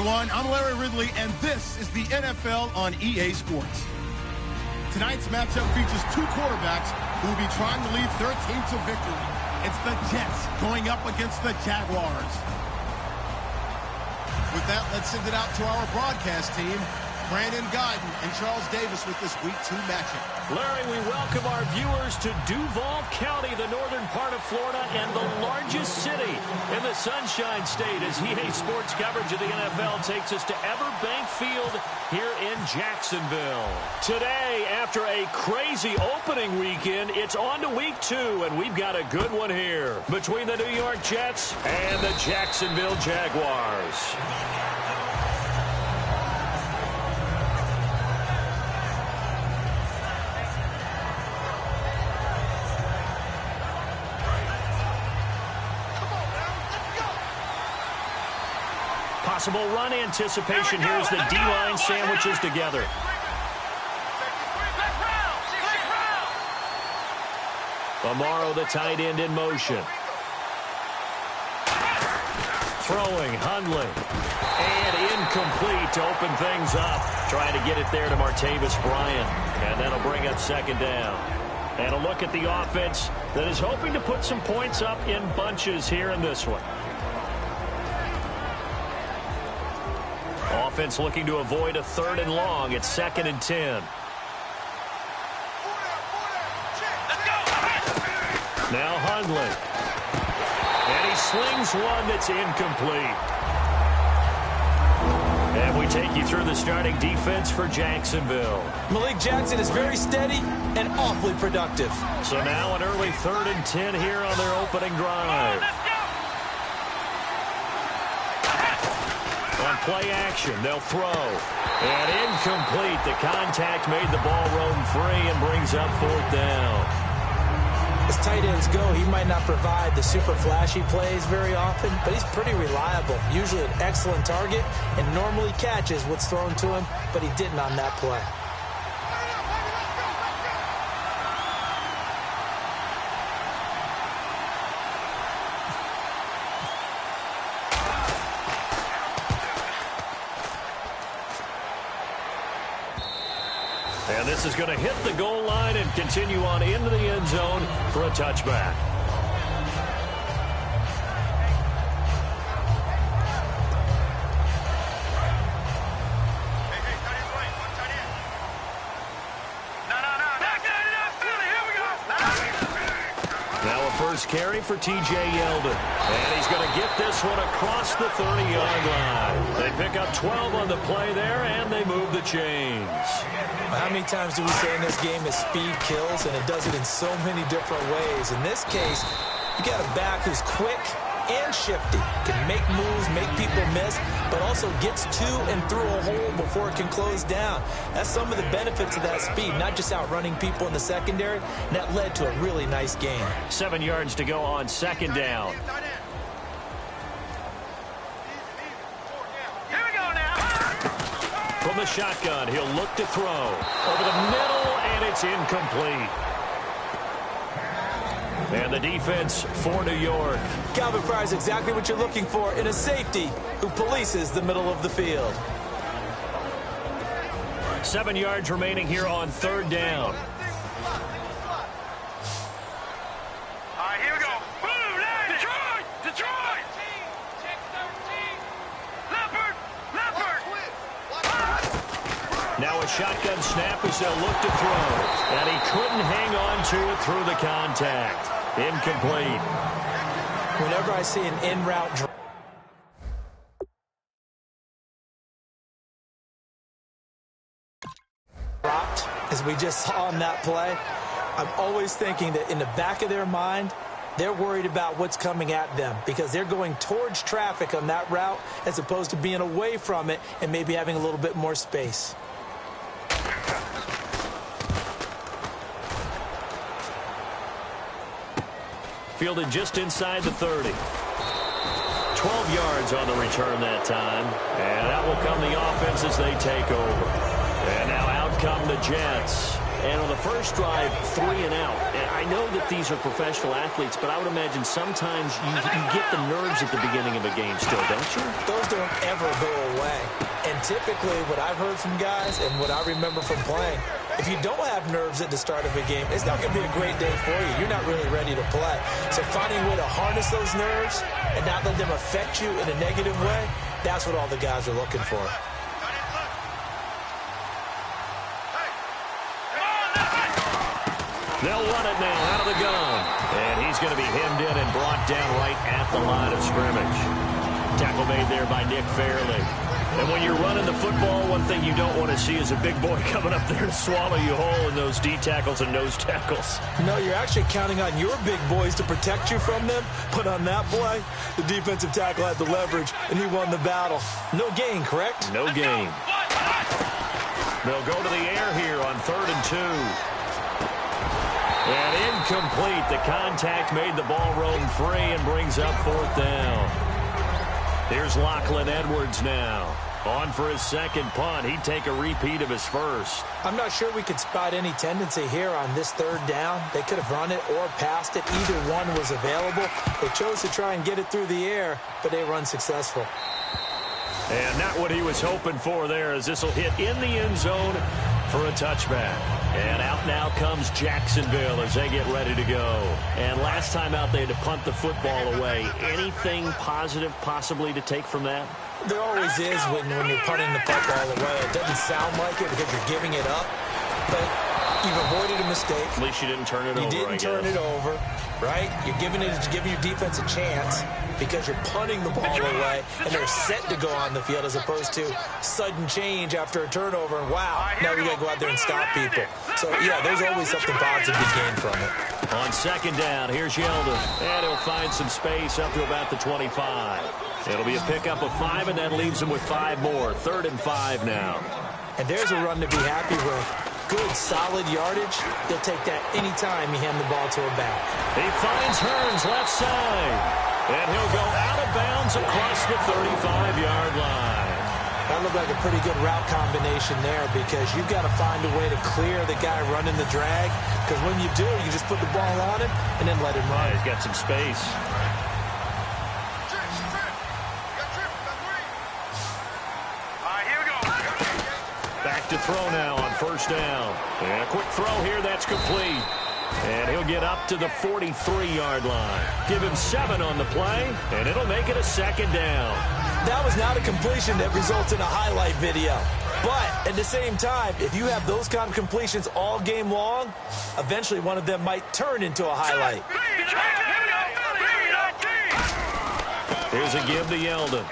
everyone. I'm Larry Ridley, and this is the NFL on EA Sports. Tonight's matchup features two quarterbacks who will be trying to lead their team to victory. It's the Jets going up against the Jaguars. With that, let's send it out to our broadcast team. Brandon Guyton and Charles Davis with this Week 2 matchup. Larry, we welcome our viewers to Duval County, the northern part of Florida, and the largest city in the Sunshine State, as EA Sports coverage of the NFL takes us to Everbank Field here in Jacksonville. Today, after a crazy opening weekend, it's on to Week 2, and we've got a good one here between the New York Jets and the Jacksonville Jaguars. Possible run anticipation here as the D-line sandwiches together. Amaro, the tight end, in motion. Throwing, Hundley. And incomplete to open things up. Trying to get it there to Martavis Bryant. And that'll bring up second down. And a look at the offense that is hoping to put some points up in bunches here in this one. Offense looking to avoid a 3rd and long. It's 2nd and 10. Now Hundley. And he slings one that's incomplete. And we take you through the starting defense for Jacksonville. Malik Jackson is very steady and awfully productive. So now an early 3rd and 10 here on their opening drive. On play action, they'll throw. And incomplete. The contact made the ball roam free and brings up 4th down. As tight ends go, he might not provide the super flashy plays very often, but he's pretty reliable. Usually an excellent target and normally catches what's thrown to him, but he didn't on that play. And this is going to hit the goal line and continue on into the end zone for a touchback. Now a first carry for T.J. Yeldon. And he's going to get this one across the 30-yard line. They pick up 12 on the play there, and they move the chains. How many times do we say in this game that speed kills, and it does it in so many different ways? In this case, you got a back who's quick and shifty, can make moves, make people miss, but also gets to and through a hole before it can close down. That's some of the benefits of that speed, not just outrunning people in the secondary, and that led to a really nice game. 7 yards to go on 2nd down. From the shotgun, he'll look to throw. Over the middle, and it's incomplete. And the defense for New York. Calvin Pryor's exactly what you're looking for in a safety who polices the middle of the field. 7 yards remaining here on 3rd down. All right, here we go. Boom, Detroit! Detroit! Now a shotgun snap as they'll look to throw. And he couldn't hang on to it through the contact. Incomplete. Whenever I see an in-route drop, dropped, as we just saw on that play, I'm always thinking that in the back of their mind, they're worried about what's coming at them because they're going towards traffic on that route as opposed to being away from it and maybe having a little bit more space. Fielded just inside the 30. 12 yards on the return that time. And that will come the offense as they take over. And now out come the Jets. And on the first drive, 3 and out. And I know that these are professional athletes, but I would imagine sometimes you get the nerves at the beginning of a game still, don't you? Those don't ever go away. And typically what I've heard from guys and what I remember from playing, if you don't have nerves at the start of a game, it's not going to be a great day for you. You're not really ready to play. So finding a way to harness those nerves and not let them affect you in a negative way, that's what all the guys are looking for. They'll run it now out of the gun. And he's going to be hemmed in and brought down right at the line of scrimmage. Tackle made there by Nick Fairley. And when you're running the football, one thing you don't want to see is a big boy coming up there to swallow you whole in those D tackles and nose tackles. No, you're actually counting on your big boys to protect you from them. But on that play, the defensive tackle had the leverage, and he won the battle. No gain, correct? No gain. They'll go to the air here on 3rd and 2. And incomplete. The contact made the ball roam free and brings up 4th down. Here's Lachlan Edwards now. On for his second punt. He'd take a repeat of his first. I'm not sure we could spot any tendency here on this 3rd down. They could have run it or passed it. Either one was available. They chose to try and get it through the air, but they were unsuccessful. And not what he was hoping for there, as this will hit in the end zone for a touchback. And out now comes Jacksonville as they get ready to go. And last time out, they had to punt the football away. Anything positive possibly to take from that? There always is when you're punting the football away. It doesn't sound like it because you're giving it up, but you've avoided a mistake. At least you didn't turn it over, You didn't turn it over, right? You're giving your defense a chance because you're punting the ball away, and they're set to go on the field as opposed to sudden change after a turnover. And wow, now we got to go out there and stop people. So, yeah, there's always something positive to gain from it. On 2nd down, here's Yeldon. And he'll find some space up to about the 25. It'll be a pickup of 5, and that leaves him with 5 more. 3rd and 5 now. And there's a run to be happy with. Good, solid yardage. They'll take that anytime you hand the ball to a back. He finds Hearns left side. And he'll go out of bounds across the 35-yard line. That looked like a pretty good route combination there because you've got to find a way to clear the guy running the drag. Because when you do, you just put the ball on him and then let him run. He's got some space. Back to throw now on 1st down. And a quick throw here, that's complete. And he'll get up to the 43-yard line. Give him 7 on the play, and it'll make it a 2nd down. That was not a completion that results in a highlight video. But at the same time, if you have those kind of completions all game long, eventually one of them might turn into a highlight. Here's a give to Yeldon.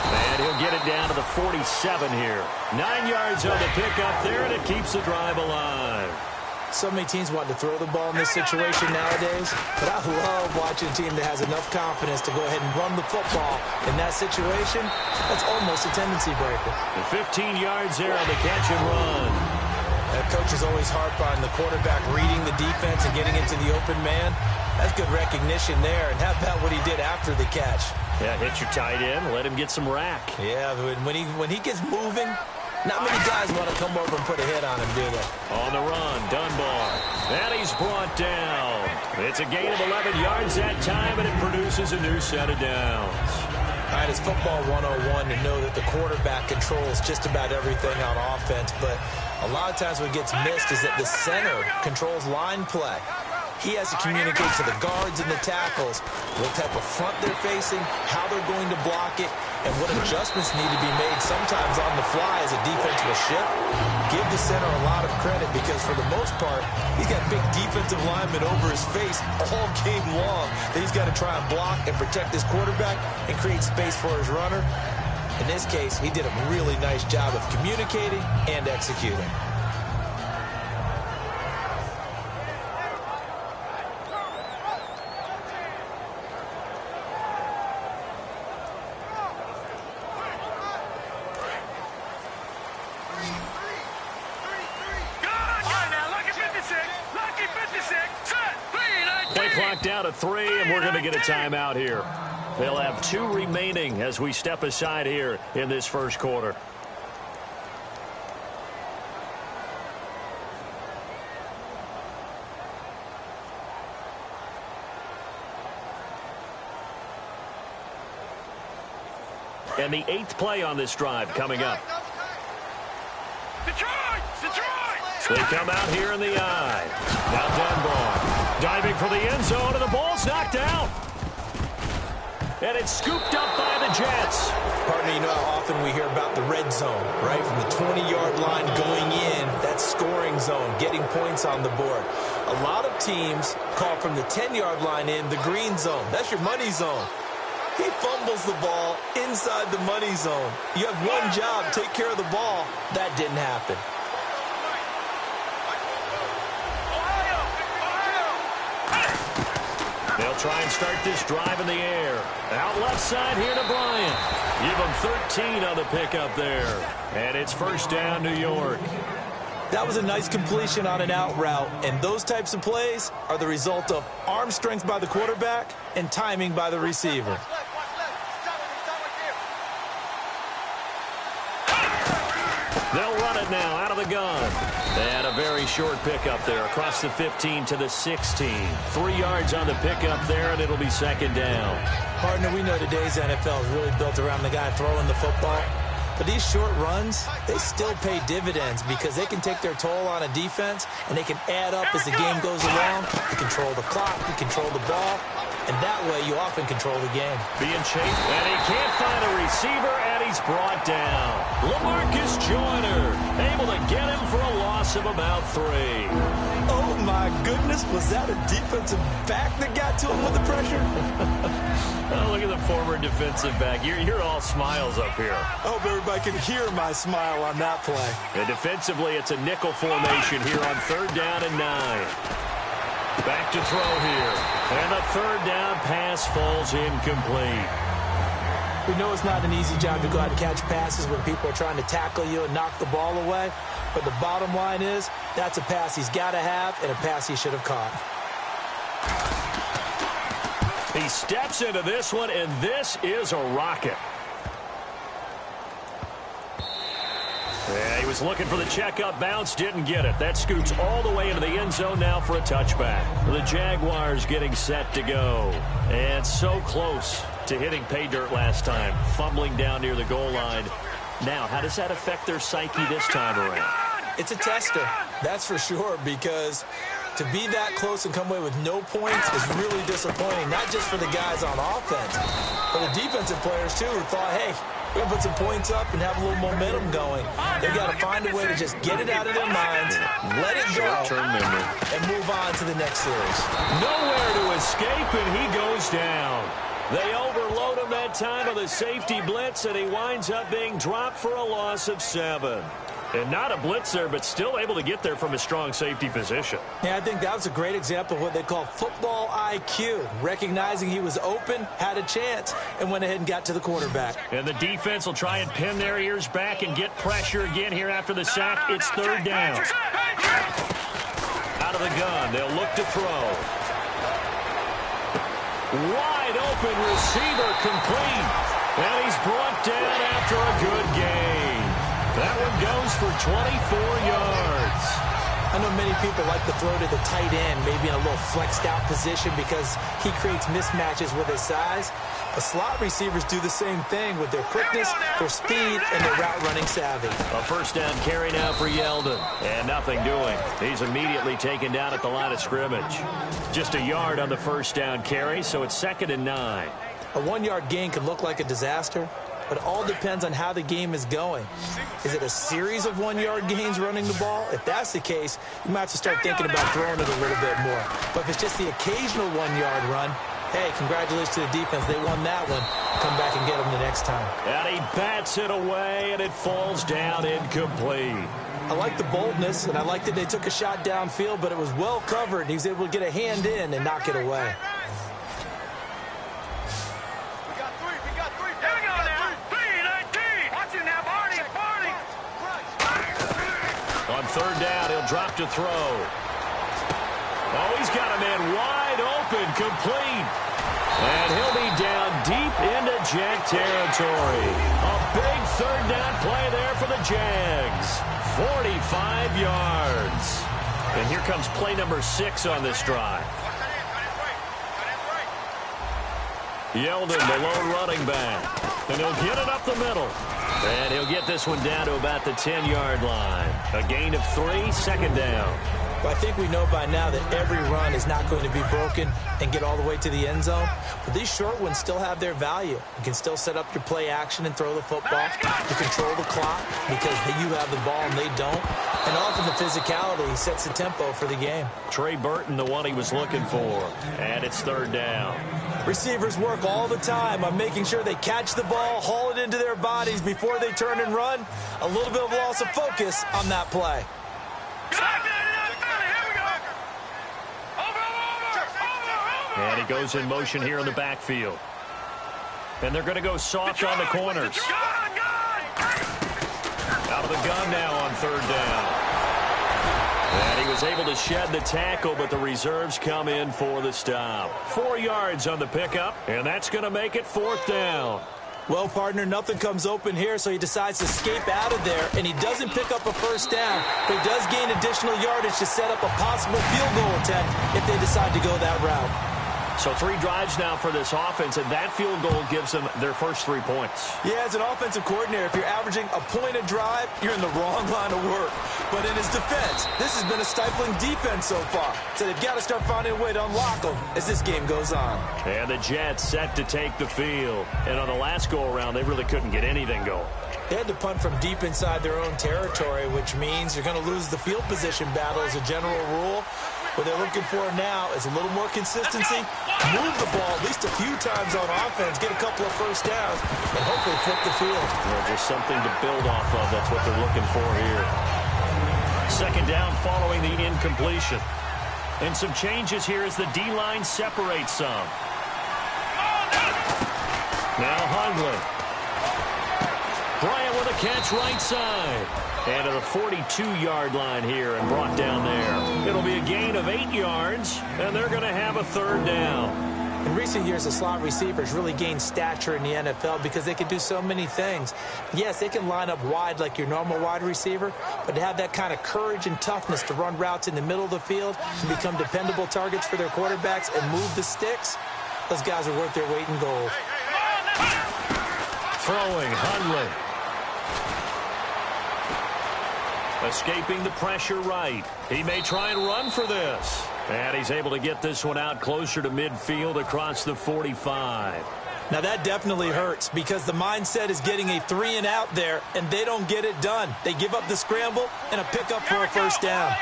And he'll get it down to the 47 here. 9 yards on the pickup there, and it keeps the drive alive. So many teams want to throw the ball in this situation nowadays, but I love watching a team that has enough confidence to go ahead and run the football in that situation. That's almost a tendency breaker. And 15 yards there on the catch and run. Coaches always harp on the quarterback reading the defense and getting into the open man. That's good recognition there. And how about what he did after the catch? Yeah, hit your tight end, let him get some rack. Yeah, when he gets moving, not many guys want to come over and put a hit on him, do they? On the run, Dunbar. And he's brought down. It's a gain of 11 yards that time, and it produces a new set of downs. All right, it's football 101 to know that the quarterback controls just about everything on offense, but a lot of times what gets missed is that the center controls line play. He has to communicate to the guards and the tackles what type of front they're facing, how they're going to block it, and what adjustments need to be made sometimes on the fly as a defense will shift. Give the center a lot of credit because for the most part, he's got big defensive linemen over his face all game long that he's got to try and block and protect his quarterback and create space for his runner. In this case, he did a really nice job of communicating and executing. Play clock down to 3, and we're going to get a timeout here. They'll have 2 remaining as we step aside here in this first quarter. And the 8th play on this drive coming up. Detroit! Detroit! They come out here in the eye. Now Dunbar diving for the end zone, and the ball's knocked out. And it's scooped up by the Jets. Partner, you know how often we hear about the red zone, right? From the 20-yard line going in, that scoring zone, getting points on the board. A lot of teams call from the 10-yard line in the green zone. That's your money zone. He fumbles the ball inside the money zone. You have one job, take care of the ball. That didn't happen. They'll try and start this drive in the air. Out left side here to Bryant. Give him 13 on the pickup there. And it's first down, New York. That was a nice completion on an out route, and those types of plays are the result of arm strength by the quarterback and timing by the receiver. They'll run it now out of the gun. And a very short pickup there across the 15 to the 16. 3 yards on the pickup there, and it'll be second down. Partner, we know today's NFL is really built around the guy throwing the football. But these short runs, they still pay dividends because they can take their toll on a defense, and they can add up as the game goes along. You control the clock, you control the ball, and that way you often control the game. Being chased, and he can't find a receiver, and he's brought down. LaMarcus Joyner able to get him for a loss of about 3. Oh, my goodness. Was that a defensive back that got to him with the pressure? Oh, look at the former defensive back. You're all smiles up here. I hope everybody can hear my smile on that play. And defensively, it's a nickel formation here on 3rd down and 9. Back to throw here. And the 3rd down pass falls incomplete. We know it's not an easy job to go out and catch passes when people are trying to tackle you and knock the ball away. But the bottom line is, that's a pass he's got to have and a pass he should have caught. He steps into this one, and this is a rocket. Yeah, he was looking for the checkup bounce, didn't get it. That scoots all the way into the end zone now for a touchback. The Jaguars getting set to go. And so close to hitting pay dirt last time, fumbling down near the goal line. Now, how does that affect their psyche this time around? It's a tester, that's for sure, because to be that close and come away with no points is really disappointing, not just for the guys on offense, but the defensive players, too, who thought, hey, we're going to put some points up and have a little momentum going. They've got to find a way to just get it out of their minds, let it go, and move on to the next series. Nowhere to escape, and he goes down. They overload him that time on the safety blitz, and he winds up being dropped for a loss of 7. And not a blitzer, but still able to get there from a strong safety position. Yeah, I think that was a great example of what they call football IQ. Recognizing he was open, had a chance, and went ahead and got to the quarterback. And the defense will try and pin their ears back and get pressure again here after the sack. It's 3rd down. Out of the gun, they'll look to throw. Wide open receiver complete. And he's brought down after a good game. That one goes for 24 yards. I know many people like to throw to the tight end, maybe in a little flexed out position because he creates mismatches with his size. The slot receivers do the same thing with their quickness, their speed, and their route running savvy. A 1st down carry now for Yeldon. And nothing doing. He's immediately taken down at the line of scrimmage. Just a yard on the 1st down carry, so it's 2nd and 9. A 1-yard gain can look like a disaster, but it all depends on how the game is going. Is it a series of 1-yard gains running the ball? If that's the case, you might have to start thinking about throwing it a little bit more. But if it's just the occasional 1-yard run, hey, congratulations to the defense. They won that one. Come back and get them the next time. And he bats it away, and it falls down incomplete. I like the boldness, and I like that they took a shot downfield, but it was well covered, and he was able to get a hand in and knock it away. On 3rd down, he'll drop to throw. Oh, he's got a man wide open, complete. And he'll be down deep into Jag territory. A big 3rd down play there for the Jags. 45 yards. And here comes play number 6 on this drive. Yeldon, the lone running back. And he'll get it up the middle. And he'll get this one down to about the 10-yard line. A gain of 3, second down. Well, I think we know by now that every run is not going to be broken and get all the way to the end zone. But these short ones still have their value. You can still set up your play action and throw the football. You control the clock because you have the ball and they don't. And often the physicality sets the tempo for the game. Trey Burton, the one he was looking for. And it's third down. Receivers work all the time on making sure they catch the ball, haul it into their bodies before they turn and run. A little bit of loss of focus on that play. And he goes in motion here in the backfield. And they're going to go soft on the corners. Out of the gun now on third down. And he was able to shed the tackle, but the reserves come in for the stop. 4 yards on the pickup, and that's going to make it fourth down. Well, partner, nothing comes open here, so he decides to escape out of there, and he doesn't pick up a first down, but he does gain additional yardage to set up a possible field goal attempt if they decide to go that route. So 3 drives now for this offense, and that field goal gives them their first 3 points. Yeah, as an offensive coordinator, if you're averaging a point a drive, you're in the wrong line of work. But in his defense, this has been a stifling defense so far. So they've got to start finding a way to unlock them as this game goes on. And the Jets set to take the field. And on the last go-around, they really couldn't get anything going. They had to punt from deep inside their own territory, which means you're going to lose the field position battle as a general rule. What they're looking for now is a little more consistency, move the ball at least a few times on offense, get a couple of first downs, and hopefully flip the field. Yeah, just something to build off of. That's what they're looking for here. Second down following the incompletion. And some changes here as the D-line separates some. Now Hundley. Bryant with a catch right side. And to the 42-yard line here and brought down there. It'll be a gain of 8 yards, and they're going to have a third down. In recent years, the slot receivers really gained stature in the NFL because they can do so many things. Yes, they can line up wide like your normal wide receiver, but to have that kind of courage and toughness to run routes in the middle of the field and become dependable targets for their quarterbacks and move the sticks, those guys are worth their weight in gold. Throwing, Hundley. Escaping the pressure right. He may try and run for this. And he's able to get this one out closer to midfield across the 45. Now that definitely hurts because the mindset is getting a 3 and out there, and they don't get it done. They give up the scramble and a pickup for a first down.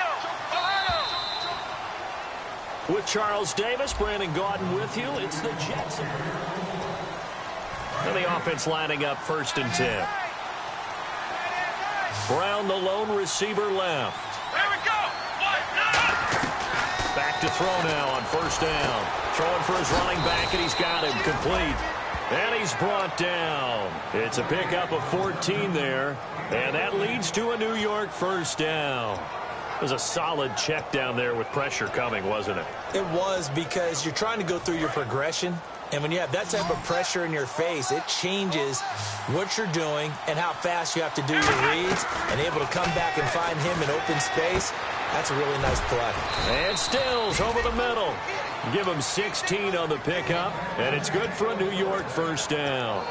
With Charles Davis, Brandon Gaudin with you. It's the Jets. And the offense lining up 1st and 10. Brown, the lone receiver left. There we go. Back to throw now on 1st down. Throwing for his running back, and he's got him complete. And he's brought down. It's a pickup of 14 there. And that leads to a New York first down. It was a solid check down there with pressure coming, wasn't it? It was, because you're trying to go through your progression. And when you have that type of pressure in your face, it changes what you're doing and how fast you have to do your reads. And able to come back and find him in open space, that's a really nice play. And Stills over the middle. Give him 16 on the pickup, and it's good for a New York first down.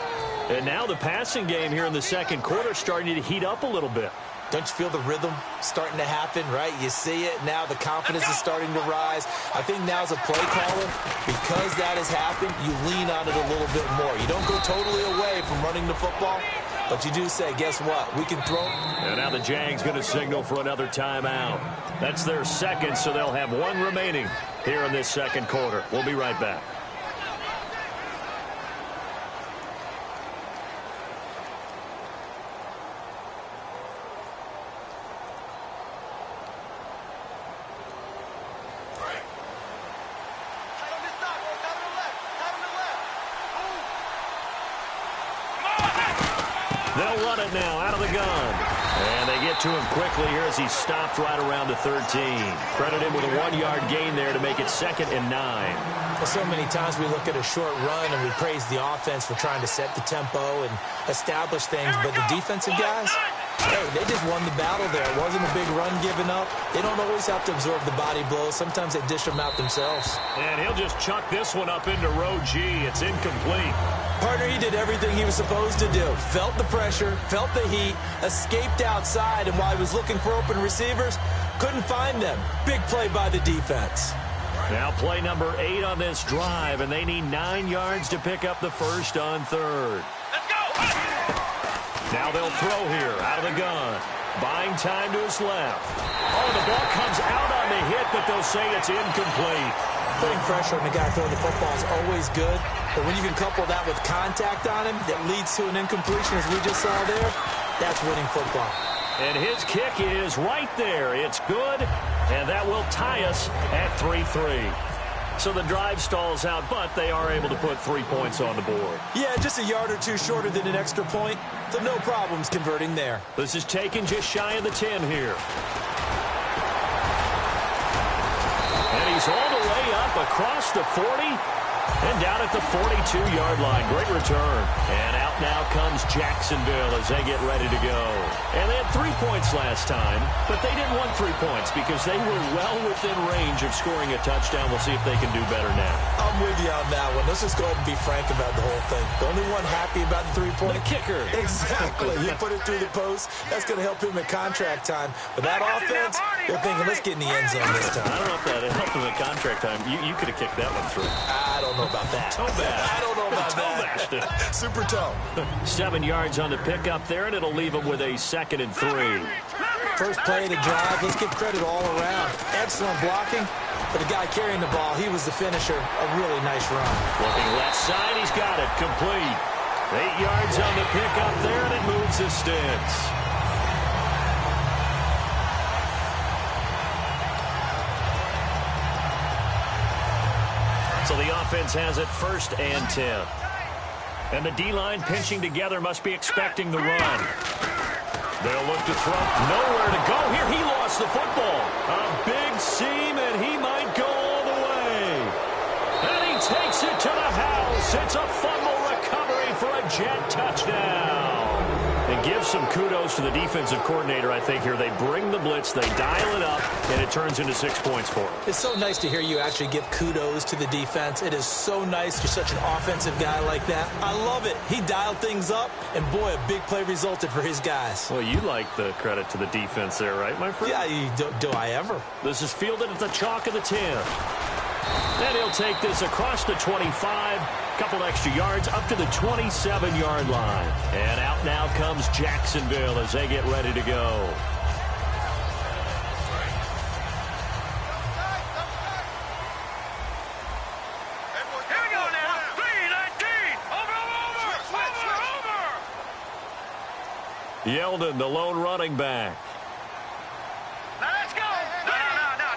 And now the passing game here in the second quarter starting to heat up a little bit. Don't you feel the rhythm starting to happen, right? You see it. Now the confidence is starting to rise. I think now as a play caller, because that has happened, you lean on it a little bit more. You don't go totally away from running the football, but you do say, guess what? We can throw. And now the Jags going to signal for another timeout. That's their second, so they'll have 1 remaining here in this second quarter. We'll be right back. They'll run it now out of the gun. And they get to him quickly here as he stopped right around the 13. Credit him with a 1-yard gain there to make it 2nd and 9. Well, so many times we look at a short run and we praise the offense for trying to set the tempo and establish things. But the defensive guys, Hey, they just won the battle there. It wasn't a big run given up. They don't always have to absorb the body blows. Sometimes they dish them out themselves. And he'll just chuck this one up into row G. It's incomplete. Partner, he did everything he was supposed to do. Felt the pressure, felt the heat, escaped outside, and while he was looking for open receivers, couldn't find them. Big play by the defense. Now play number 8 on this drive, and they need 9 yards to pick up the first on third. Let's go! Now they'll throw here out of the gun. Buying time to his left. Oh, the ball comes out on the hit, but they'll say it's incomplete. Putting pressure on the guy throwing the football is always good, but when you can couple that with contact on him that leads to an incompletion, as we just saw there, that's winning football. And his kick is right there. It's good, and that will tie us at 3-3. So the drive stalls out, but they are able to put 3 points on the board. Yeah, just a yard or two shorter than an extra point, so no problems converting there. This is taken just shy of the 10 here. And he's all the way up across the 40 and down at the 42-yard line. Great return. And out now comes Jacksonville as they get ready to go. And they had 3 points last time, but they didn't want 3 points because they were well within range of scoring a touchdown. We'll see if they can do better now. I'm with you on that one. Let's just go ahead and be frank about the whole thing. The only one happy about the 3-point. The kicker. Exactly. He put it through the post. That's going to help him at contract time. But that offense, they're thinking, let's get in the end zone this time. I don't know if that helped him at contract time. You could have kicked that one through. I don't know about that. Toe bash. I don't know about Toe that. Super toe. 7 yards on the pickup there, and it'll leave them with a 2nd and 3. First play of the drive. Let's give credit all around. Excellent blocking. But the guy carrying the ball, he was the finisher. A really nice run. Looking left side, he's got it. Complete. 8 yards on the pickup there, and it moves the sticks. So the offense has it 1st and 10. And the D-line pinching together must be expecting the run. They'll look to throw. Nowhere to go here. He lost the football. A big seam, and he might go all the way. And he takes it to the house. It's a fumble recovery for a Jet touchdown. And give some kudos to the defensive coordinator, I think, here. They bring the blitz, they dial it up, and it turns into 6 points for them. It's so nice to hear you actually give kudos to the defense. It is so nice. You're such an offensive guy like that. I love it. He dialed things up, and boy, a big play resulted for his guys. Well, you like the credit to the defense there, right, my friend? Yeah, do I ever? This is fielded at the chalk of the 10. And he'll take this across the 25, couple extra yards up to the 27-yard line. And out now comes Jacksonville as they get ready to go. Here we go now. 3-19. Over. Yeldon, the lone running back. Now let's go. No.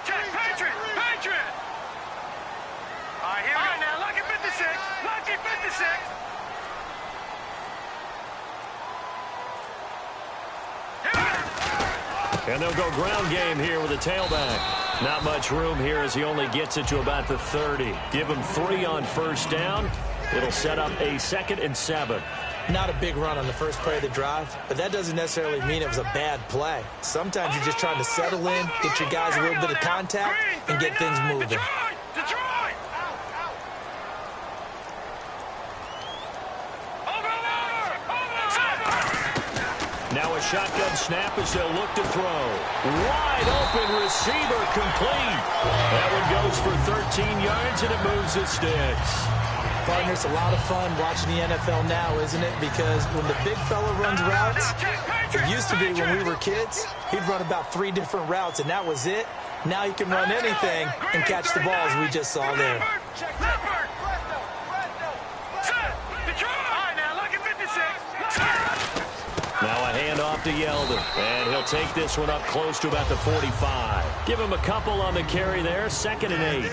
Check. Patriot. All right, here we go. Now, lucky 56. Lucky 56. Here we go. And they'll go ground game here with a tailback. Not much room here as he only gets it to about the 30. Give him 3 on 1st down. It'll set up a 2nd and 7. Not a big run on the first play of the drive, but that doesn't necessarily mean it was a bad play. Sometimes you're just trying to settle in, get your guys a little bit of contact, and get things moving. Detroit. Over. Now a shotgun snap as they'll look to throw. Wide open receiver complete. That one goes for 13 yards, and it moves the sticks. Partner, it's a lot of fun watching the NFL now, isn't it? Because when the big fella runs routes, it used to be when we were kids, he'd run about 3 different routes, and that was it. Now he can run anything and catch the ball, as we just saw there. Now a handoff to Yeldon, and he'll take this one up close to about the 45. Give him a couple on the carry there, 2nd and 8.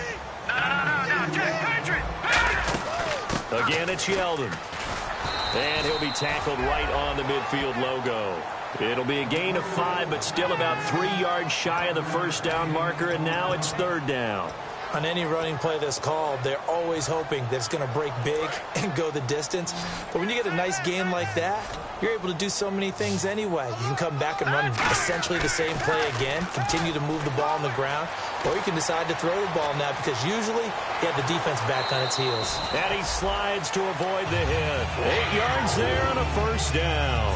Again, it's Yeldon. And he'll be tackled right on the midfield logo. It'll be a gain of 5, but still about 3 yards shy of the 1st down marker, and now it's 3rd down. On any running play that's called, they're always hoping that it's going to break big and go the distance. But when you get a nice game like that, you're able to do so many things anyway. You can come back and run essentially the same play again, continue to move the ball on the ground, or you can decide to throw the ball now because usually you have the defense back on its heels. And he slides to avoid the hit. 8 yards there on a first down.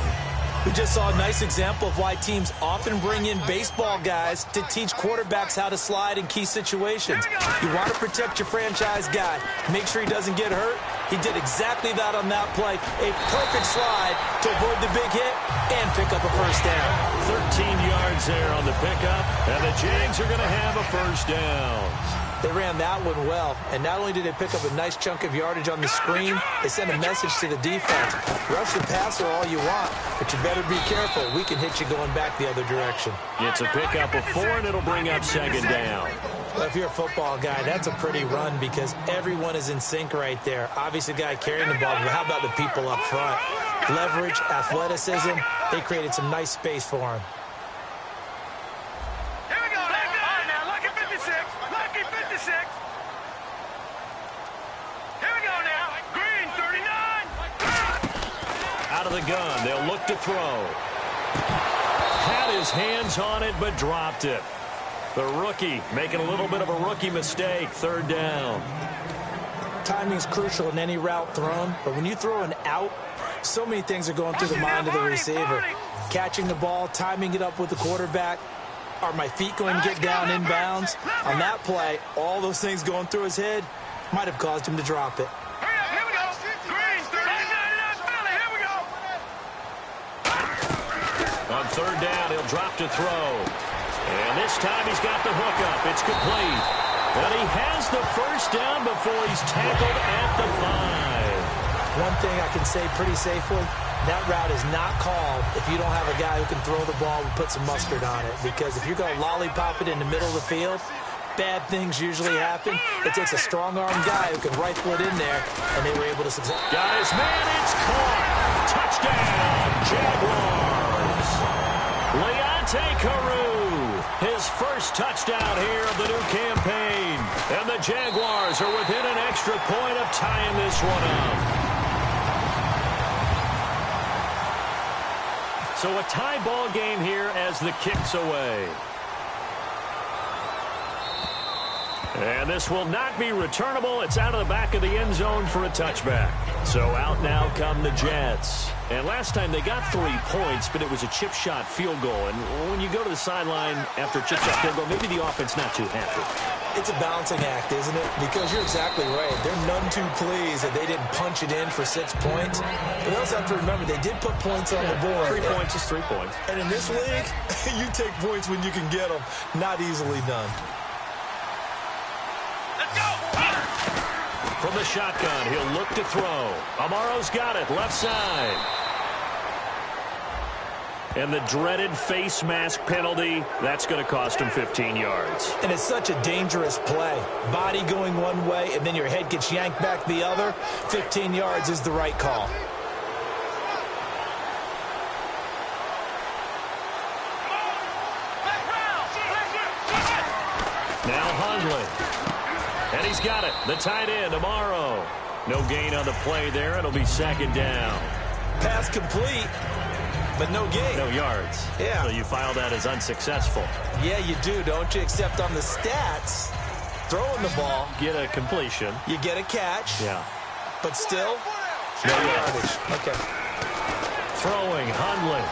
We just saw a nice example of why teams often bring in baseball guys to teach quarterbacks how to slide in key situations. You want to protect your franchise guy. Make sure he doesn't get hurt. He did exactly that on that play. A perfect slide to avoid the big hit and pick up a first down. 13 yards there on the pickup, and the Jags are going to have a first down. They ran that one well, and not only did they pick up a nice chunk of yardage on the screen, they sent a message to the defense. Rush the passer all you want, but you better be careful. We can hit you going back the other direction. It's a pickup of 4, and it'll bring up second down. Well, if you're a football guy, that's a pretty run because everyone is in sync right there. Obviously, the guy carrying the ball, but how about the people up front? Leverage, athleticism, they created some nice space for him. Out of the gun, they'll look to throw. Had his hands on it, but dropped it. The rookie making a little bit of a rookie mistake. Third down. Timing is crucial in any route thrown, but when you throw an out, so many things are going through the mind of the receiver. Catching the ball, timing it up with the quarterback. Are my feet going to get down inbounds? On that play, all those things going through his head might have caused him to drop it. On third down, he'll drop to throw. And this time he's got the hook up. It's complete. And he has the first down before he's tackled at the 5. One thing I can say pretty safely, that route is not called if you don't have a guy who can throw the ball and put some mustard on it. Because if you're going to lollipop it in the middle of the field, bad things usually happen. It takes a strong-armed guy who can rifle it in there, and they were able to succeed. Got his man. It's caught. Touchdown, Jaguars. Leonte Carew, his first touchdown here of the new campaign. And the Jaguars are within an extra point of tying this one up. So a tie ball game here as the kick's away. And this will not be returnable. It's out of the back of the end zone for a touchback. So out now come the Jets. And last time they got 3 points, but it was a chip shot field goal. And when you go to the sideline after a chip shot field goal, maybe the offense not too happy. It's a balancing act, isn't it? Because you're exactly right. They're none too pleased that they didn't punch it in for 6 points. But they also have to remember they did put points on the board. 3 points is 3 points. And in this league, you take points when you can get them. Not easily done. From the shotgun, he'll look to throw. Amaro's got it, left side. And the dreaded face mask penalty, that's going to cost him 15 yards. And it's such a dangerous play. Body going one way, and then your head gets yanked back the other. 15 yards is the right call. Now Hundley. And he's got it. The tight end, Amaro. No gain on the play there. It'll be second down. Pass complete, but no gain. No yards. Yeah. So you file that as unsuccessful. Yeah, you do, don't you? Except on the stats, throwing the ball. Get a completion. You get a catch. Yeah. But still, no yardage. Okay. Throwing, Hundley.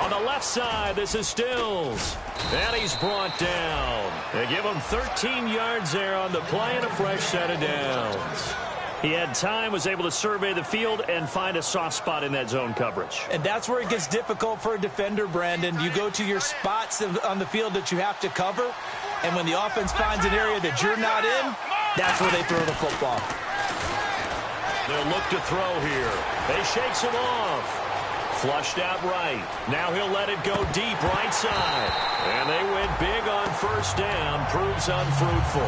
On the left side, this is Stills. And he's brought down. They give him 13 yards there on the play and a fresh set of downs. He had time, was able to survey the field and find a soft spot in that zone coverage. And that's where it gets difficult for a defender, Brandon. You go to your spots on the field that you have to cover, and when the offense finds an area that you're not in, that's where they throw the football. They'll look to throw here. They shakes him off. Flushed out right. Now he'll let it go deep right side. And they went big on first down. Proves unfruitful.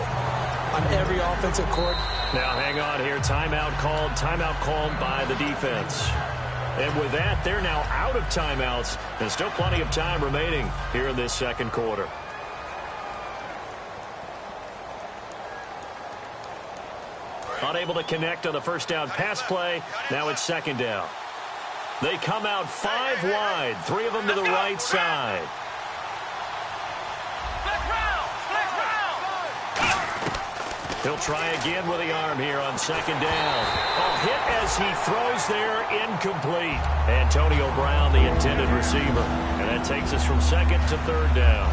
On every offensive court. Now hang on here. Timeout called. Timeout called by the defense. And with that, they're now out of timeouts. There's still plenty of time remaining here in this second quarter. Unable to connect on the first down pass play. Now it's second down. They come out 5 wide, 3 of them to the right side. He'll try again with the arm here on second down. A hit as he throws there, incomplete. Antonio Brown, the intended receiver. And that takes us from second to third down.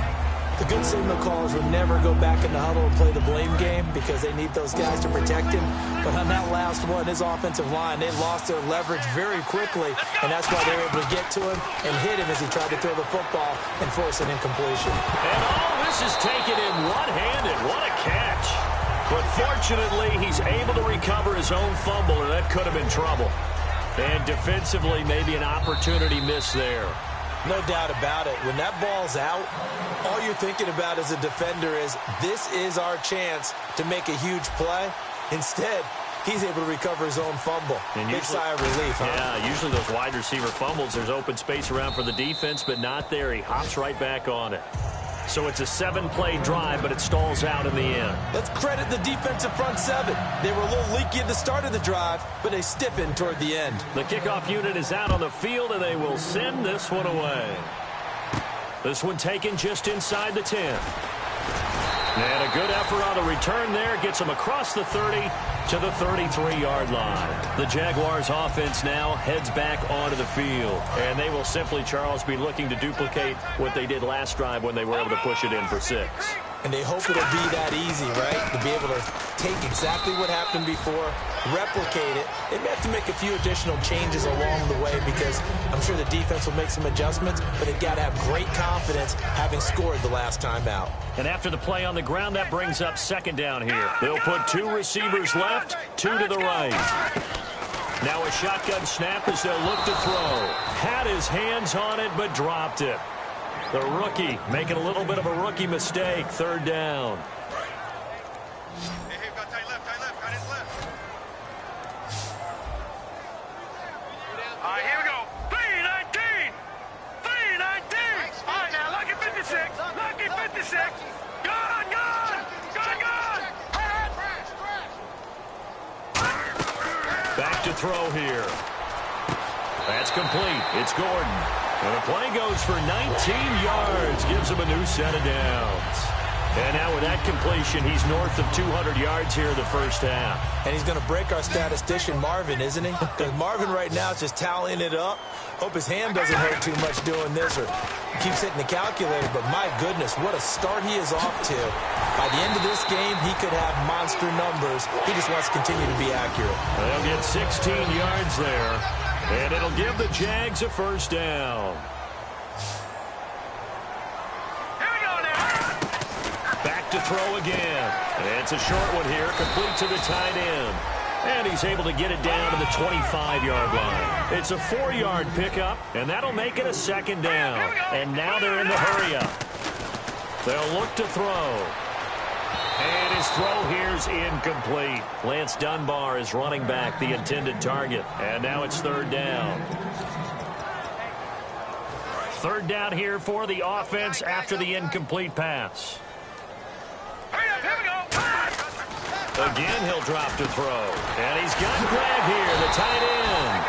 The good signal callers would never go back in the huddle and play the blame game because they need those guys to protect him. But on that last one, his offensive line, they lost their leverage very quickly, and that's why they were able to get to him and hit him as he tried to throw the football and force an incompletion. And all this is taken in one-handed. What a catch. But fortunately, he's able to recover his own fumble, and that could have been trouble. And defensively, maybe an opportunity missed there. No doubt about it. When that ball's out, all you're thinking about as a defender is, this is our chance to make a huge play. Instead, he's able to recover his own fumble. And big sigh of relief, huh? Yeah, usually those wide receiver fumbles, there's open space around for the defense, but not there. He hops right back on it. So it's a 7-play drive, but it stalls out in the end. Let's credit the defensive front 7. They were a little leaky at the start of the drive, but they stiffened toward the end. The kickoff unit is out on the field, and they will send this one away. This one taken just inside the 10. And a good effort on the return there. Gets them across the 30 to the 33-yard line. The Jaguars offense now heads back onto the field. And they will simply, Charles, be looking to duplicate what they did last drive when they were able to push it in for 6. And they hope it'll be that easy, right? To be able to take exactly what happened before, replicate it. They may have to make a few additional changes along the way because I'm sure the defense will make some adjustments, but they've got to have great confidence having scored the last time out. And after the play on the ground, that brings up second down here. They'll put 2 receivers left, 2 to the right. Now a shotgun snap as they'll look to throw. Had his hands on it, but dropped it. The rookie making a little bit of a rookie mistake. Third down. Hey, got tight left, got his left. All right, here we go. 319! 319! All right, now, lucky 56. Lucky 56. Gone! Back to throw here. That's complete. It's Gordon. And the play goes for 19 yards. Gives him a new set of downs. And now with that completion, he's north of 200 yards here in the first half. And he's going to break our statistician, Marvin, isn't he? Because Marvin right now is just tallying it up. Hope his hand doesn't hurt too much doing this or keeps hitting the calculator. But my goodness, what a start he is off to. By the end of this game, he could have monster numbers. He just wants to continue to be accurate. They'll get 16 yards there. And it'll give the Jags a first down. Back to throw again. And it's a short one here, complete to the tight end. And he's able to get it down to the 25-yard line. It's a 4-yard pickup, and that'll make it a second down. And now they're in the hurry-up. They'll look to throw. And his throw here's incomplete. Lance Dunbar is running back, the intended target. And now it's third down. Third down here for the offense after the incomplete pass. Again, he'll drop to throw. And he's got Greg here, the tight end.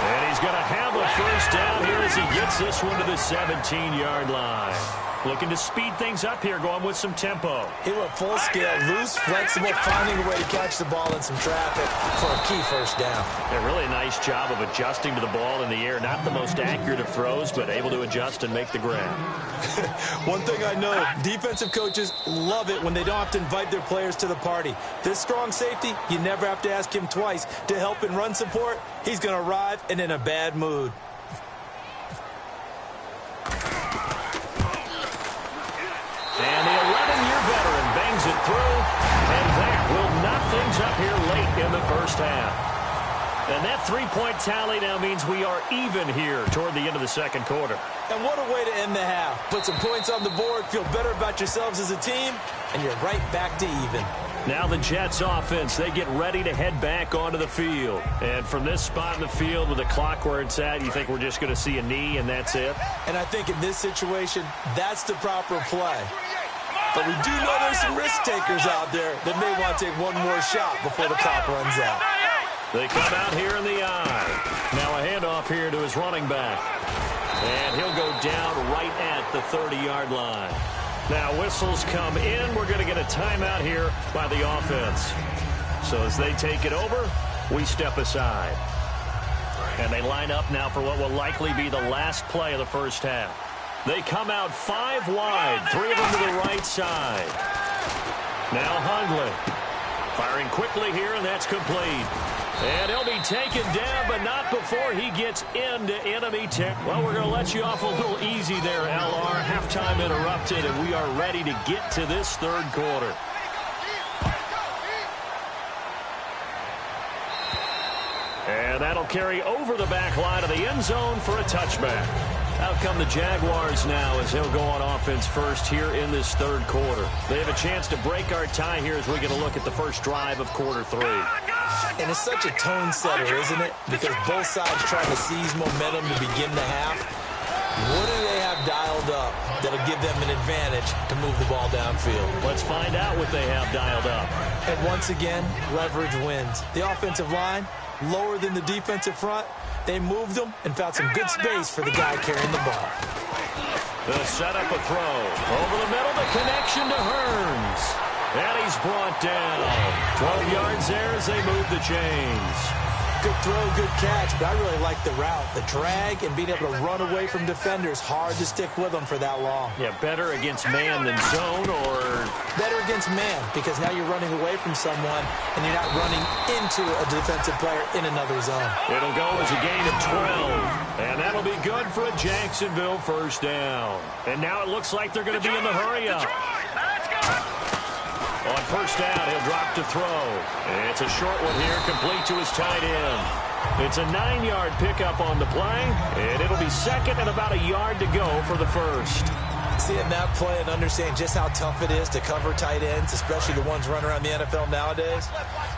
And he's going to have a first down here as he gets this one to the 17-yard line. Looking to speed things up here, going with some tempo. He went full scale, loose, flexible, finding a way to catch the ball in some traffic for a key first down. A really nice job of adjusting to the ball in the air. Not the most accurate of throws, but able to adjust and make the grab. One thing I know, defensive coaches love it when they don't have to invite their players to the party. This strong safety, you never have to ask him twice to help in run support. He's going to arrive and in a bad mood. And the 11-year veteran bangs it through, and that will knock things up here late in the first half. And that three-point tally now means we are even here toward the end of the second quarter. And what a way to end the half. Put some points on the board, feel better about yourselves as a team, and you're right back to even. Now the Jets offense, they get ready to head back onto the field. And from this spot in the field with the clock where it's at, you think we're just going to see a knee and that's it? And I think in this situation, that's the proper play. But we do know there's some risk takers out there that may want to take one more shot before the clock runs out. They come out here in the eye. Now a handoff here to his running back. And he'll go down right at the 30-yard line. Now whistles come in. We're going to get a timeout here by the offense. So as they take it over, we step aside. And they line up now for what will likely be the last play of the first half. They come out 5 wide, 3 of them to the right side. Now Hundley firing quickly here, and that's complete. And he'll be taken down, but not before he gets into enemy territory. Well, we're going to let you off a little easy there, LR. Halftime interrupted, and we are ready to get to this third quarter. And that'll carry over the back line of the end zone for a touchback. Out come the Jaguars now as he'll go on offense first here in this third quarter. They have a chance to break our tie here as we're going to look at the first drive of quarter 3. And it's such a tone setter, isn't it? Because both sides trying to seize momentum to begin the half. What do they have dialed up that'll give them an advantage to move the ball downfield? Let's find out what they have dialed up. And once again, leverage wins. The offensive line, lower than the defensive front. They moved them and found some good space for the guy carrying the ball. The setup, a throw. Over the middle, the connection to Hearns. And he's brought down. 12 yards there as they move the chains. Good throw, good catch, but I really like the route. The drag and being able to run away from defenders. Hard to stick with them for that long. Yeah, better against man than zone, or? Better against man, because now you're running away from someone and you're not running into a defensive player in another zone. It'll go as a gain of 12. And that'll be good for a Jacksonville first down. And now it looks like they're going to be in the hurry-up. On first down, he'll drop to throw. It's a short one here, complete to his tight end. It's a 9-yard pickup on the play, and it'll be second and about a yard to go for the first. Seeing that play and understanding just how tough it is to cover tight ends, especially the ones running around the NFL nowadays,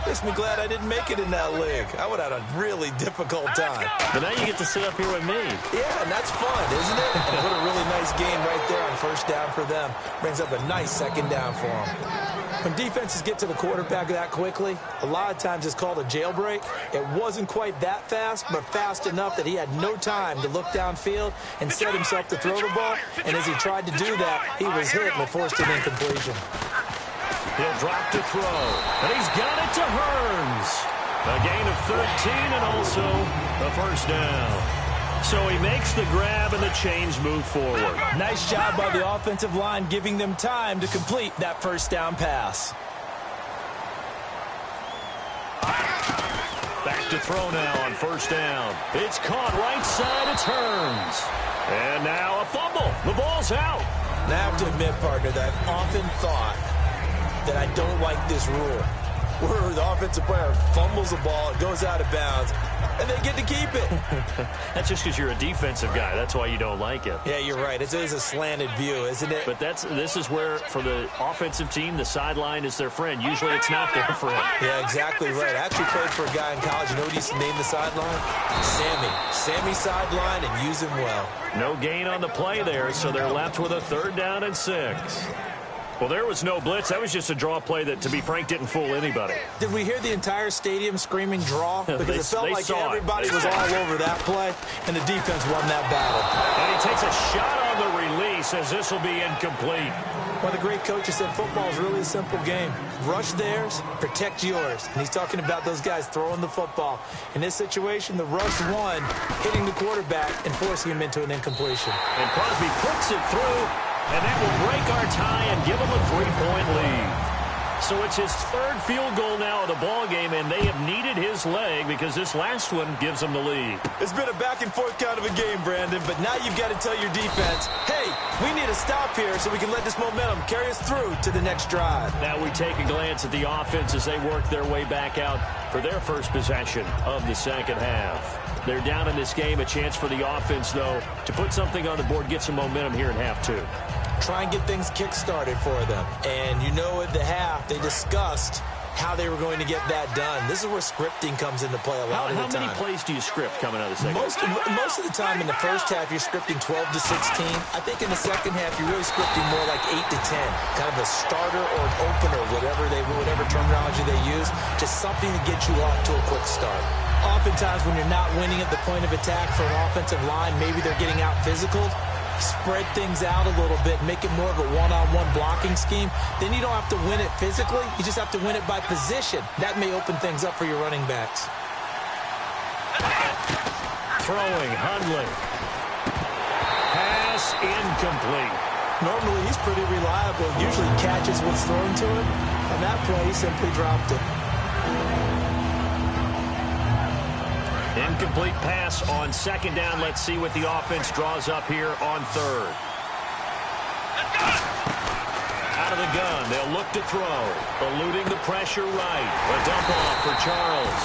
makes me glad I didn't make it in that league. I would have had a really difficult time. But now you get to sit up here with me. Yeah, and that's fun, isn't it? And put a really nice game right there on first down for them. Brings up a nice second down for them. When defenses get to the quarterback that quickly, a lot of times it's called a jailbreak. It wasn't quite that fast, but fast enough that he had no time to look downfield and set himself to throw the ball. And as he tried to do that, he was hit and forced an incompletion. He'll drop to throw, and he's got it to Hearns. A gain of 13 and also a first down. So he makes the grab and the chains move forward. Nice job by the offensive line giving them time to complete that first down pass. Back to throw now on first down. It's caught right side. It's Hearns. And now a fumble. The ball's out. And I have to admit, partner, that I've often thought that I don't like this rule, where the offensive player fumbles the ball, it goes out of bounds, and they get to keep it. That's just because you're a defensive guy. That's why you don't like it. Yeah, you're right. It is a slanted view, isn't it? But this is where, for the offensive team, the sideline is their friend. Usually it's not their friend. Yeah, exactly right. I actually played for a guy in college. You know what he used to name the sideline? Sammy. Sammy sideline, and use him well. No gain on the play there, so they're left with a 3rd down and 6. Well, there was no blitz. That was just a draw play that, to be frank, didn't fool anybody. Did we hear the entire stadium screaming draw? Because it felt like everybody was all over that play, and the defense won that battle. And he takes a shot on the release as this will be incomplete. One of the great coaches said football is really a simple game. Rush theirs, protect yours. And he's talking about those guys throwing the football. In this situation, the rush won, hitting the quarterback and forcing him into an incompletion. And Crosby puts it through. And that will break our tie and give them a 3-point lead. So it's his 3rd field goal now of the ball game, and they have needed his leg because this last one gives them the lead. It's been a back-and-forth kind of a game, Brandon, but now you've got to tell your defense, hey, we need a stop here so we can let this momentum carry us through to the next drive. Now we take a glance at the offense as they work their way back out for their first possession of the second half. They're down in this game. A chance for the offense, though, to put something on the board, get some momentum here in half 2. Try and get things kick-started for them. And you know at the half, they discussed, how they were going to get that done. This is where scripting comes into play a lot of the time. How many plays do you script coming out of the second? Most of the time in the first half, you're scripting 12 to 16. I think in the second half, you're really scripting more like 8 to 10. Kind of a starter or an opener, whatever terminology they use. Just something to get you off to a quick start. Oftentimes, when you're not winning at the point of attack for an offensive line, maybe they're getting out physical. Spread things out a little bit, make it more of a one-on-one blocking scheme. Then you don't have to win it physically. You just have to win it by position. That may open things up for your running backs. Throwing, Hundley. Pass incomplete. Normally, he's pretty reliable. Usually catches what's thrown to him. On that play, he simply dropped it. Incomplete pass on second down. Let's see what the offense draws up here on third. Out of the gun. They'll look to throw. Eluding the pressure right. A dump off for Charles.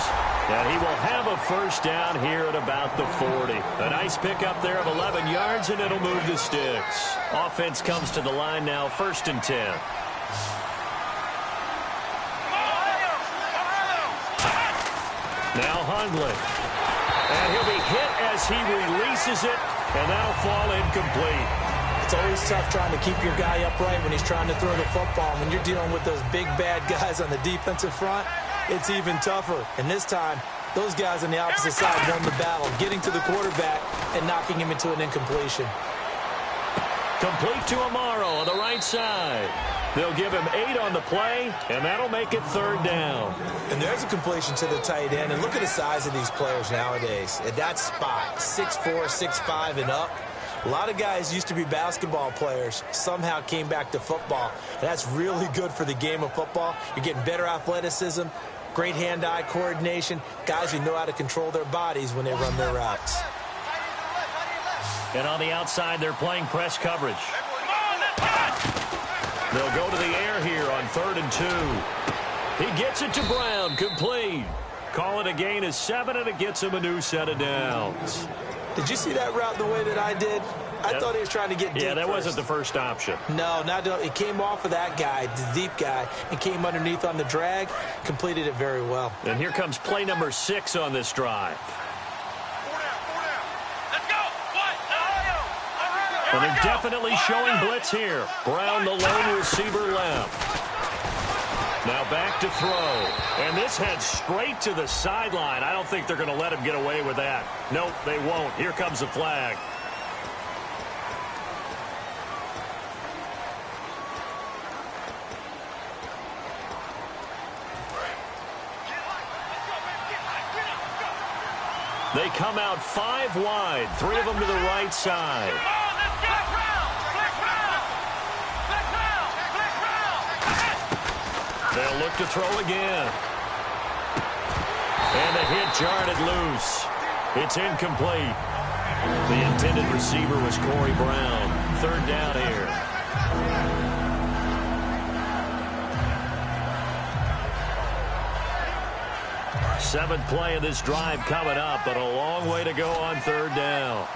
And he will have a first down here at about the 40. A nice pickup there of 11 yards, and it'll move the sticks. Offense comes to the line now, 1st and 10. Now Hundley. And he'll be hit as he releases it, and that'll fall incomplete. It's always tough trying to keep your guy upright when he's trying to throw the football. When you're dealing with those big, bad guys on the defensive front, it's even tougher. And this time, those guys on the opposite side won the battle, getting to the quarterback and knocking him into an incompletion. Complete to Amaro on the right side. They'll give him 8 on the play, and that'll make it 3rd down. And there's a completion to the tight end. And look at the size of these players nowadays. At that spot, 6'4", 6'5", and up. A lot of guys used to be basketball players, somehow came back to football. And that's really good for the game of football. You're getting better athleticism, great hand-eye coordination, guys who know how to control their bodies when they run their routes. And on the outside, they're playing press coverage. They'll go to the air here on 3rd and 2. He gets it to Brown, complete. Call it a gain of 7, and it gets him a new set of downs. Did you see that route the way that I did? I thought he was trying to get deep. Yeah, that first. wasn't the first option. No, it came off of that guy, the deep guy, and came underneath on the drag, completed it very well. And here comes play number 6 on this drive. And they're definitely showing blitz here. Brown, the lone receiver, left. Now back to throw. And this heads straight to the sideline. I don't think they're going to let him get away with that. Nope, they won't. Here comes the flag. They come out 5 wide, 3 of them to the right side. They'll look to throw again. And the hit jarred it loose. It's incomplete. The intended receiver was Corey Brown. 3rd down here. Seventh play of this drive coming up, but a long way to go on 3rd down.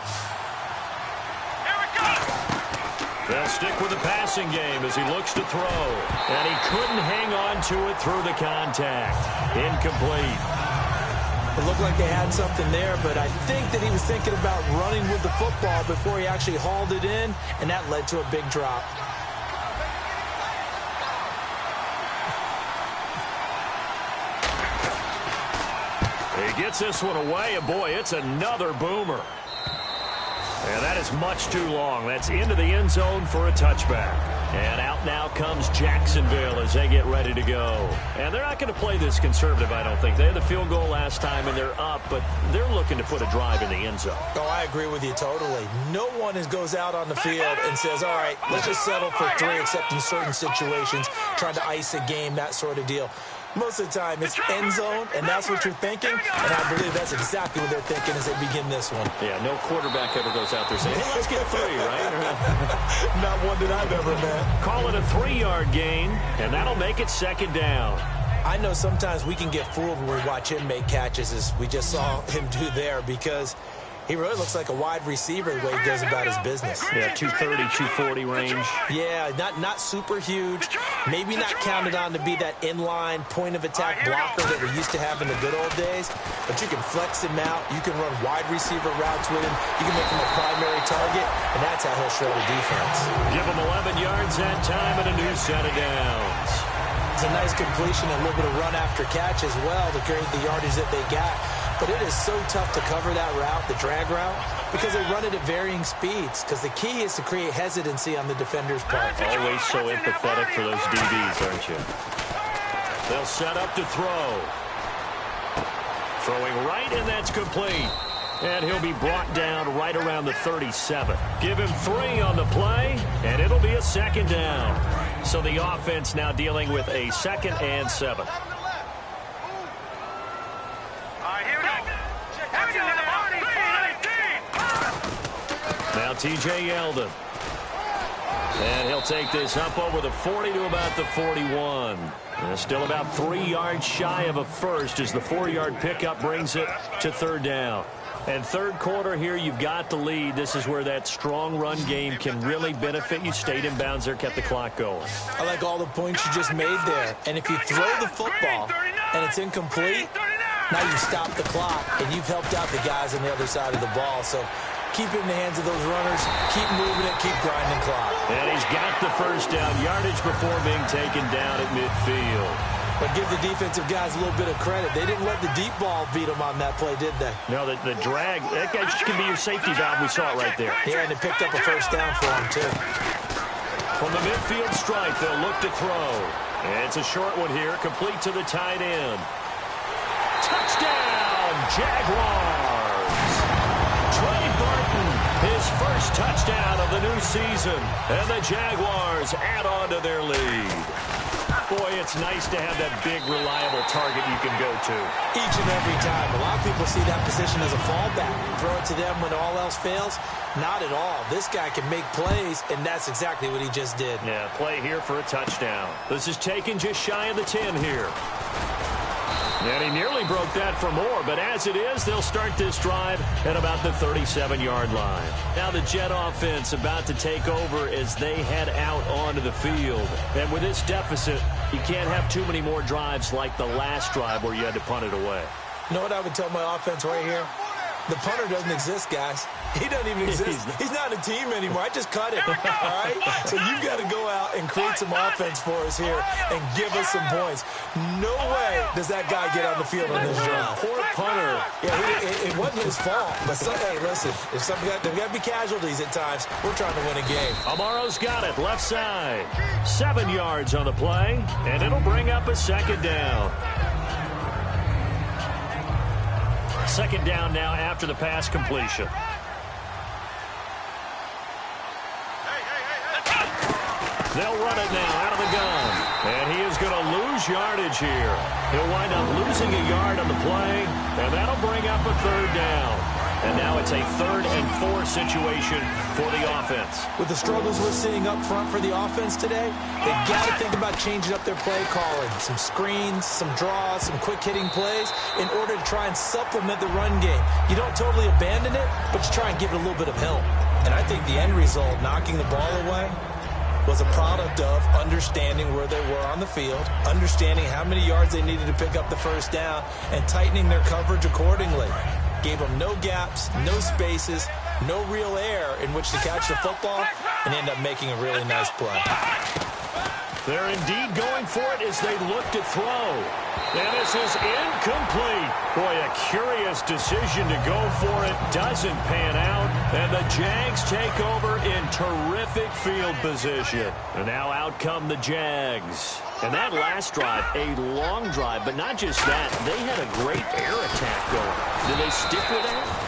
They'll stick with the passing game as he looks to throw. And he couldn't hang on to it through the contact. Incomplete. It looked like they had something there, but I think that he was thinking about running with the football before he actually hauled it in, and that led to a big drop. He gets this one away, and boy, it's another boomer. And that is much too long. That's into the end zone for a touchback. And out now comes Jacksonville as they get ready to go. And they're not going to play this conservative, I don't think. They had the field goal last time, and they're up, but they're looking to put a drive in the end zone. Oh, I agree with you totally. No one goes out on the field and says, all right, let's just settle for 3, except in certain situations, trying to ice a game, that sort of deal. Most of the time, it's end zone, and that's what you're thinking, and I believe that's exactly what they're thinking as they begin this one. Yeah, no quarterback ever goes out there saying, hey, let's get 3, right? Not one that I've ever met. Call it a 3-yard gain, and that'll make it 2nd down. I know sometimes we can get fooled when we watch him make catches, as we just saw him do there, because He really looks like a wide receiver the way he goes about his business. Yeah, 230, 240 range. Yeah, not super huge. Maybe not counted on to be that inline point-of-attack blocker that we used to have in the good old days. But you can flex him out. You can run wide receiver routes with him. You can make him a primary target, and that's how he'll shred a defense. Give him 11 yards that time and a new set of downs. It's a nice completion and a little bit of run after catch as well to create the yardage that they got. But it is so tough to cover that route, the drag route, because they run it at varying speeds. Because the key is to create hesitancy on the defender's part. Always so empathetic for those DBs, aren't you? They'll set up to throw. Throwing right, and that's complete. And he'll be brought down right around the 37. Give him 3 on the play, and it'll be a second down. So the offense now dealing with a 2nd and 7. Now TJ Yeldon. And he'll take this up over the 40 to about the 41. Still about 3 yards shy of a first as the 4-yard pickup brings it to 3rd down. And 3rd quarter here, you've got the lead. This is where that strong run game can really benefit you. Stayed in bounds there, kept the clock going. I like all the points you just made there. And if you throw the football and it's incomplete, now you stop the clock and you've helped out the guys on the other side of the ball. So keep it in the hands of those runners. Keep moving it. Keep grinding clock. And he's got the first down yardage before being taken down at midfield. But give the defensive guys a little bit of credit. They didn't let the deep ball beat them on that play, did they? No, the drag, that guy just can be your safety valve. We saw it right there. Yeah, and it picked up a first down for him, too. From the midfield stripe, they'll look to throw. And it's a short one here, complete to the tight end. Touchdown, Jaguars! Trey Burton, his first touchdown of the new season. And the Jaguars add on to their lead. Boy, it's nice to have that big, reliable target you can go to. Each and every time. A lot of people see that position as a fallback. Throw it to them when all else fails. Not at all. This guy can make plays, and that's exactly what he just did. Yeah, play here for a touchdown. This is taken just shy of the 10 here. And he nearly broke that for more, but as it is, they'll start this drive at about the 37-yard line. Now the Jet offense about to take over as they head out onto the field. And with this deficit, you can't have too many more drives like the last drive where you had to punt it away. You know what I would tell my offense right here? The punter doesn't exist, guys. He doesn't even exist. He's not a team anymore. I just cut him, all right? So you've got to go out and create some offense for us here and give us some points. No way does that guy get on the field on this drive. Poor punter. Yeah, it wasn't his fault. But, hey, listen, if there's got to be casualties at times. We're trying to win a game. Amaro's got it, left side. 7 yards on the play, and it'll bring up a second down. Second down now after the pass completion. They'll run it now out of the gun. And he is going to lose yardage here. He'll wind up losing a yard on the play, and that'll bring up a 3rd down. And now it's a 3rd and 4 situation for the offense. With the struggles we're seeing up front for the offense today, they've got to think about changing up their play calling. Some screens, some draws, some quick-hitting plays in order to try and supplement the run game. You don't totally abandon it, but you try and give it a little bit of help. And I think the end result, knocking the ball away, was a product of understanding where they were on the field, understanding how many yards they needed to pick up the first down, and tightening their coverage accordingly. Gave them no gaps, no spaces, no real air in which to catch the football, and end up making a really nice play. They're indeed going for it as they look to throw. And this is incomplete. Boy, a curious decision to go for it. Doesn't pan out. And the Jags take over in terrific field position. And now out come the Jags. And that last drive, a long drive, but not just that. They had a great air attack going. Did they stick with that?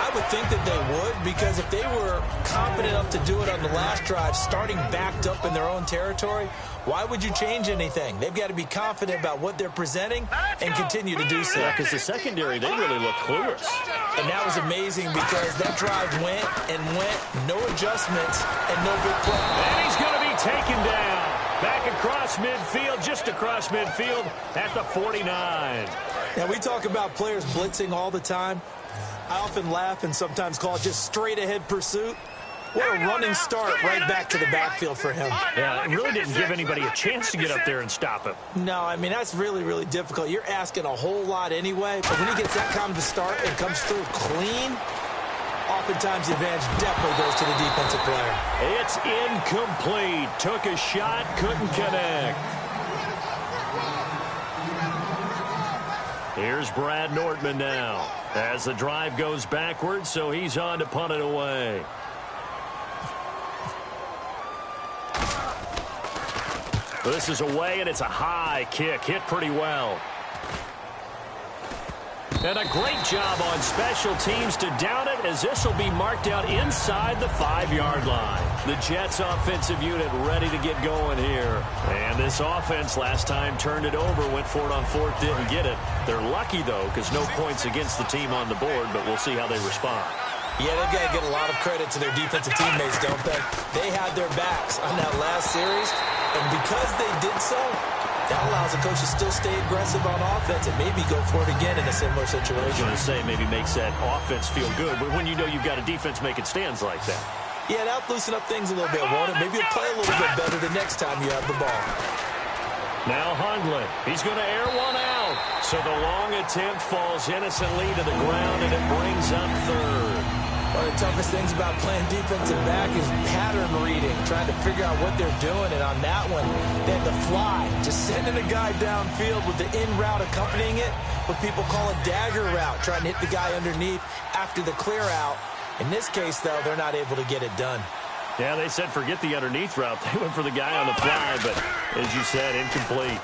I would think that they would, because if they were confident enough to do it on the last drive, starting backed up in their own territory, why would you change anything? They've got to be confident about what they're presenting and continue to do so. Yeah, because the secondary, they really look clueless. And that was amazing because that drive went, no adjustments, and no big play. And he's going to be taken down. Back across midfield, just across midfield at the 49. Now, we talk about players blitzing all the time. I often laugh and sometimes call it just straight-ahead pursuit. What a running start right back to the backfield for him. Yeah, it really didn't give anybody a chance to get up there and stop him. No, I mean, that's really, really difficult. You're asking a whole lot anyway, but when he gets that kind of a start and comes through clean, oftentimes the advantage definitely goes to the defensive player. It's incomplete. Took a shot, couldn't connect. Here's Brad Nordman now as the drive goes backwards, so he's on to punt it away. This is away, and it's a high kick. Hit pretty well. And a great job on special teams to down it, as this will be marked out inside the 5-yard line. The Jets offensive unit ready to get going here. And this offense last time turned it over, went for it on fourth, didn't get it. They're lucky, though, because no points against the team on the board, but we'll see how they respond. Yeah, they've got to get a lot of credit to their defensive teammates, don't they? They had their backs on that last series, and because they did so, that allows the coach to still stay aggressive on offense and maybe go for it again in a similar situation. I was going to say maybe makes that offense feel good, but when you know you've got a defense making stands like that. Yeah, that'll loosen up things a little bit, won't it? Maybe you'll play a little bit better the next time you have the ball. Now Hundley, he's going to air one out. So the long attempt falls innocently to the ground, and it brings up third. One of the toughest things about playing defensive back is pattern reading, trying to figure out what they're doing. And on that one, they had to fly, just sending a guy downfield with the in route accompanying it, what people call a dagger route, trying to hit the guy underneath after the clear out. In this case, though, they're not able to get it done. Yeah, they said forget the underneath route. They went for the guy on the fly, but as you said, incomplete.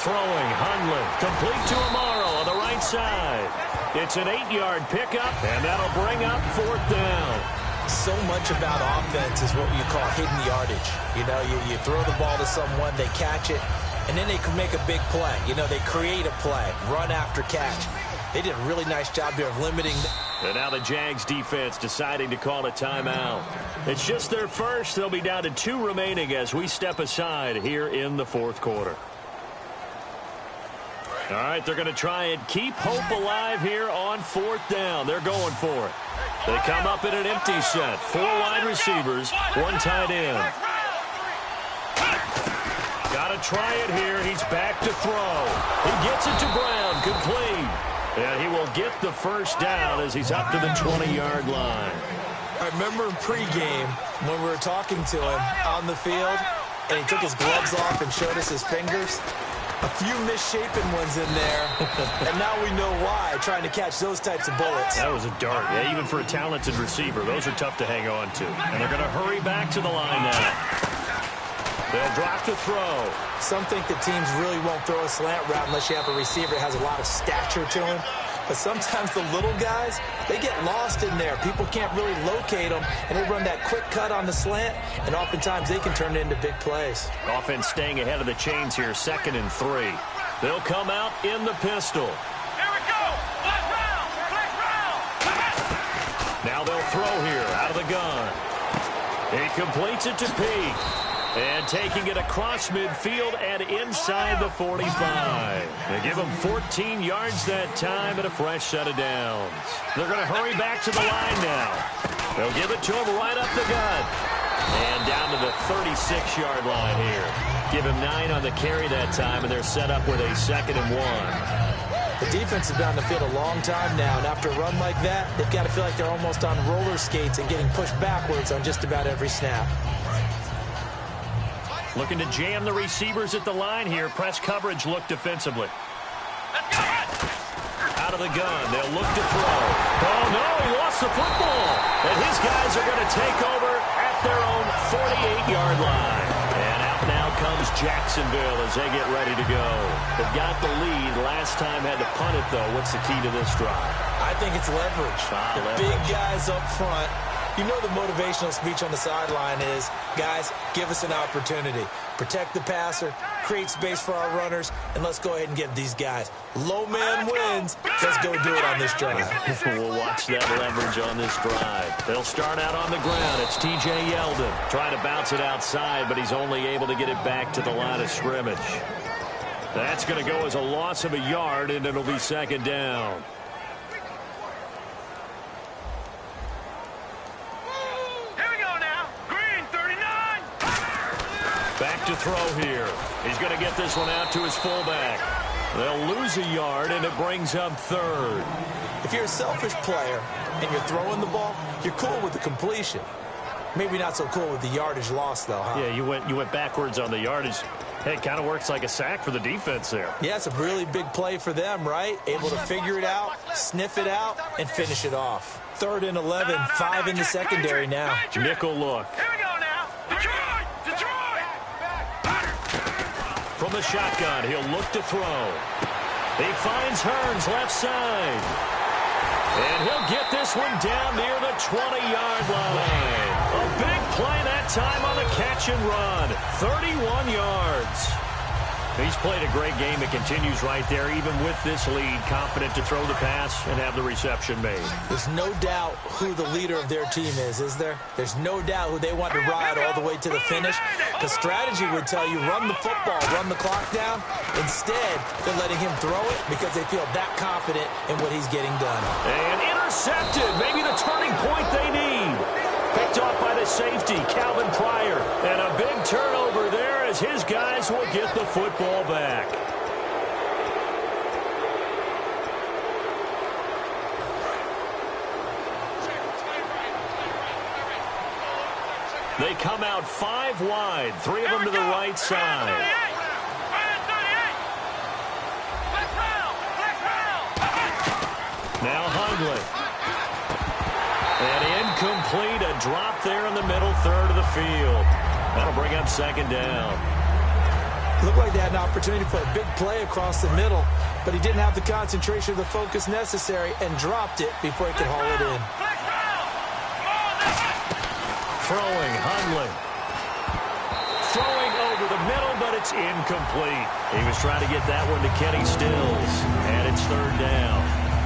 Throwing, Hundley, complete to Amaro on the right side. It's an 8-yard pickup, and that'll bring up fourth down. So much about offense is what you call hidden yardage. You know, you throw the ball to someone, they catch it, and then they can make a big play. You know, they create a play, run after catch. They did a really nice job here of limiting. And now the Jags defense deciding to call a timeout. It's just their first. They'll be down to 2 remaining as we step aside here in the fourth quarter. All right, they're going to try and keep hope alive here on fourth down. They're going for it. They come up in an empty set. 4 wide receivers, 1 tight end. Got to try it here. He's back to throw. He gets it to Brown, complete. And he will get the first down as he's up to the 20-yard line. I remember in pregame when we were talking to him on the field, and he took his gloves off and showed us his fingers. A few misshapen ones in there, and now we know why, trying to catch those types of bullets. That was a dart. Yeah, even for a talented receiver, those are tough to hang on to. And they're going to hurry back to the line now. They'll drop the throw. Some think that teams really won't throw a slant route unless you have a receiver that has a lot of stature to him. But sometimes the little guys, they get lost in there. People can't really locate them, and they run that quick cut on the slant, and oftentimes they can turn it into big plays. Offense staying ahead of the chains here, 2nd and 3. They'll come out in the pistol. Here we go. Flash round. Flash round. Now they'll throw here out of the gun. He completes it to Peake. And taking it across midfield and inside the 45. They give him 14 yards that time and a fresh set of downs. They're going to hurry back to the line now. They'll give it to him right up the gut. And down to the 36-yard line here. Give him 9 on the carry that time, and they're set up with a 2nd and 1. The defense has been on the field a long time now, and after a run like that, they've got to feel like they're almost on roller skates and getting pushed backwards on just about every snap. Looking to jam the receivers at the line here. Press coverage look defensively. Out of the gun. They'll look to throw. Oh, no, he lost the football. And his guys are going to take over at their own 48-yard line. And out now comes Jacksonville as they get ready to go. They've got the lead. Last time had to punt it, though. What's the key to this drive? I think it's leverage. The big guys up front You know the motivational speech on the sideline is, guys, give us an opportunity. Protect the passer, create space for our runners, and let's go ahead and give these guys. Low man wins. Let's go do it on this drive. We'll watch that leverage on this drive. They'll start out on the ground. It's T.J. Yeldon trying to bounce it outside, but he's only able to get it back to the line of scrimmage. That's going to go as a loss of a yard, and it'll be second down. Here we go now. Green, 39. Back to throw here. He's going to get this one out to his fullback. They'll lose a yard, and it brings up third. If you're a selfish player and you're throwing the ball, you're cool with the completion. Maybe not so cool with the yardage loss, though, huh? Yeah, you went backwards on the yardage. Hey, it kind of works like a sack for the defense there. Yeah, it's a really big play for them, right? Able to figure it out, sniff it out, and finish it off. 3rd and 11, 5 in the secondary now. Nickel look. Here we go now. Detroit! Detroit! From the shotgun, he'll look to throw. He finds Hearns left side. And he'll get this one down near the 20-yard line. A big play that time on the catch and run. 31 yards. He's played a great game. It continues right there, even with this lead. Confident to throw the pass and have the reception made. There's no doubt who the leader of their team is there? There's no doubt who they want to ride all the way to the finish. The strategy would tell you run the football, run the clock down. Instead, they're letting him throw it because they feel that confident in what he's getting done. And intercepted. Maybe the turning point they need. Picked off by the safety, Calvin Pryor. And a big turnover there as his guys will get the football back. They come out 5 wide, 3 of them to the right side. Now Hundley. And incomplete, a drop there in the middle third of the field. That'll bring up second down. Looked like they had an opportunity for a big play across the middle, but he didn't have the concentration or the focus necessary and dropped it before he could haul it in. Throwing, Hundley. Throwing over the middle, but it's incomplete. He was trying to get that one to Kenny Stills, and it's third down.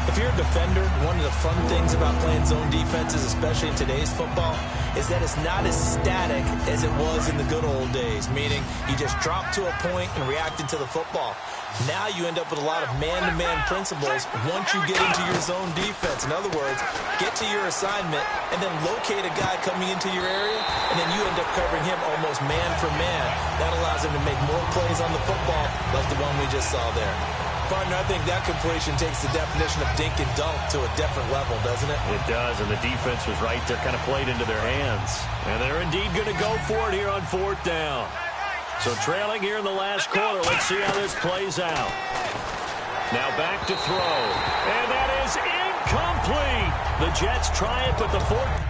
If you're a defender, one of the fun things about playing zone defenses, especially in today's football, is that it's not as static as it was in the good old days, meaning you just drop to a point and reacted to the football. Now you end up with a lot of man-to-man principles once you get into your zone defense. In other words, get to your assignment and then locate a guy coming into your area, and then you end up covering him almost man for man. That allows him to make more plays on the football like the one we just saw there. Partner, I think that completion takes the definition of dink and dunk to a different level, doesn't it? It does, and the defense was right there, kind of played into their hands. And they're indeed going to go for it here on 4th down. So trailing here in the last quarter, let's see how this plays out. Now back to throw. And that is incomplete. The Jets try it, but the 4th...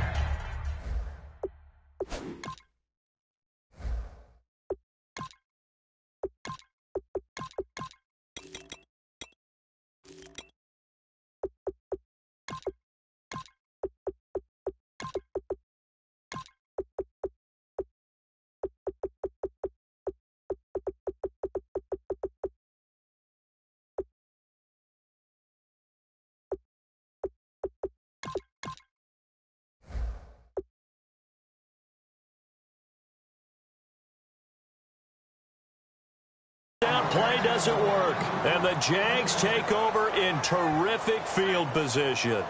play doesn't work, and the Jags take over in terrific field position.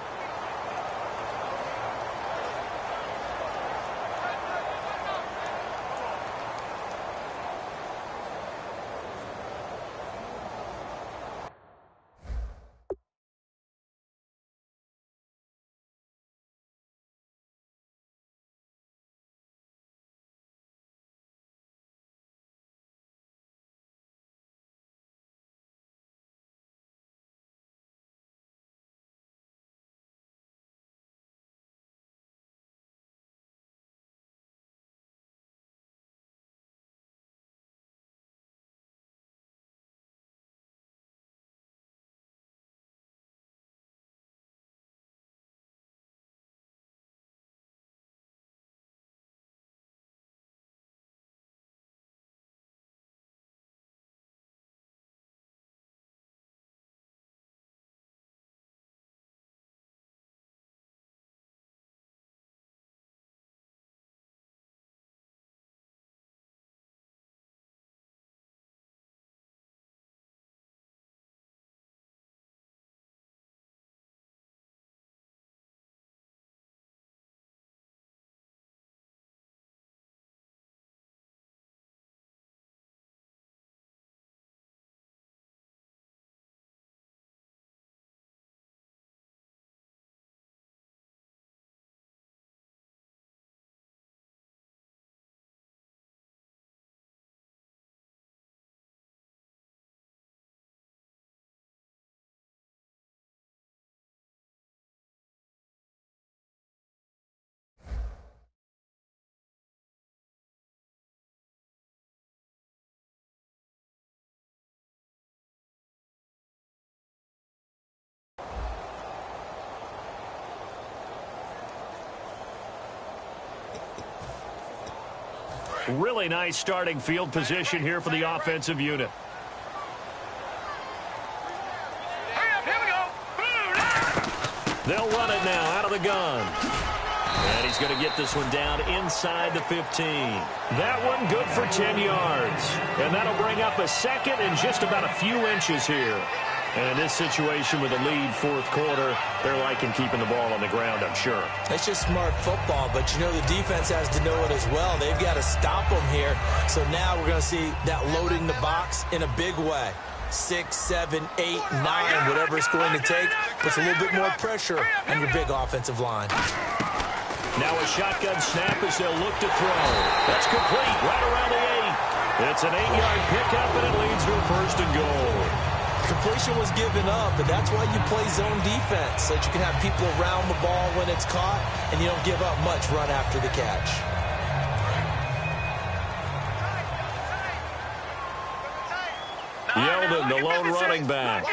Really nice starting field position here for the offensive unit. They'll run it now out of the gun. And he's going to get this one down inside the 15. That one good for 10 yards. And that'll bring up a second and just about a few inches here. And in this situation with a lead fourth quarter, they're liking keeping the ball on the ground, I'm sure. It's just smart football, but you know the defense has to know it as well. They've got to stop them here. So now we're going to see that loading the box in a big way. 6, 7, 8, 9, whatever it's going to take, puts a little bit more pressure on your big offensive line. Now a shotgun snap as they'll look to throw. That's complete right around the 8. It's an 8-yard pickup, and it leads to a first and goal. Completion was given up, but that's why you play zone defense, so that you can have people around the ball when it's caught, and you don't give up much run after the catch. Yeldon, the lone running back.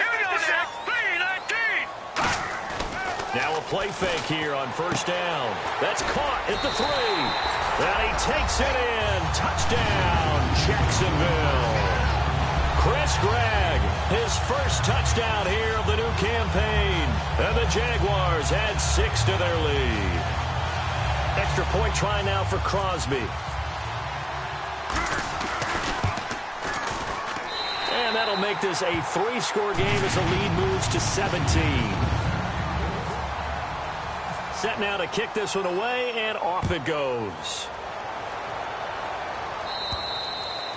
Now a play fake here on first down. That's caught at the 3. And he takes it in. Touchdown, Jacksonville. Chris Gregg, his first touchdown here of the new campaign. And the Jaguars add 6 to their lead. Extra point try now for Crosby. And that'll make this a 3-score game as the lead moves to 17. Set now to kick this one away, and off it goes.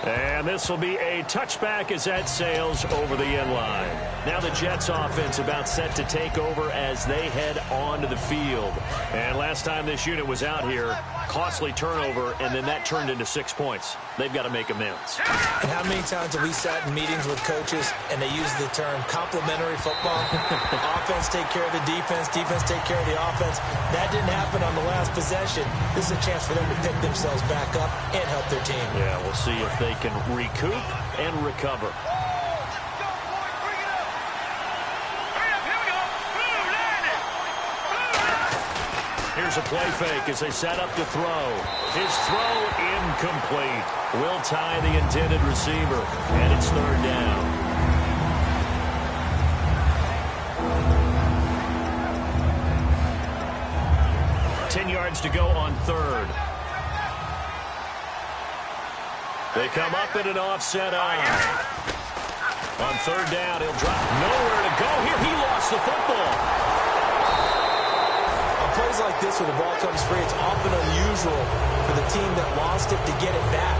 And this will be a touchback as that sails over the end line. Now the Jets offense about set to take over as they head onto the field. And last time this unit was out here, costly turnover, and then that turned into 6 points. They've got to make amends. And how many times have we sat in meetings with coaches and they use the term complementary football? Offense take care of the defense, defense take care of the offense. That didn't happen on the last possession. This is a chance for them to pick themselves back up and help their team. Yeah, we'll see if they can recoup and recover. Here's a play fake as they set up to throw. His throw incomplete. Will tie the intended receiver, and it's third down. Ten yards to go on third. They come up in an offset eye. On third down, he'll drop. Nowhere to go here. He lost the football. Plays like this when the ball comes free, it's often unusual for the team that lost it to get it back,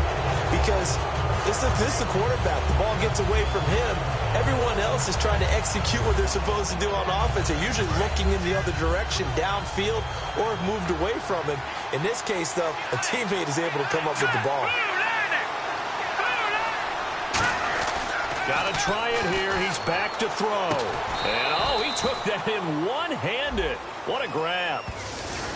because this is the quarterback. The ball gets away from him. Everyone else is trying to execute what they're supposed to do on offense. They're usually looking in the other direction, downfield, or have moved away from him. In this case, though, a teammate is able to come up with the ball. Got to try it here. He's back to throw. And, oh, he took that in one-handed. What a grab.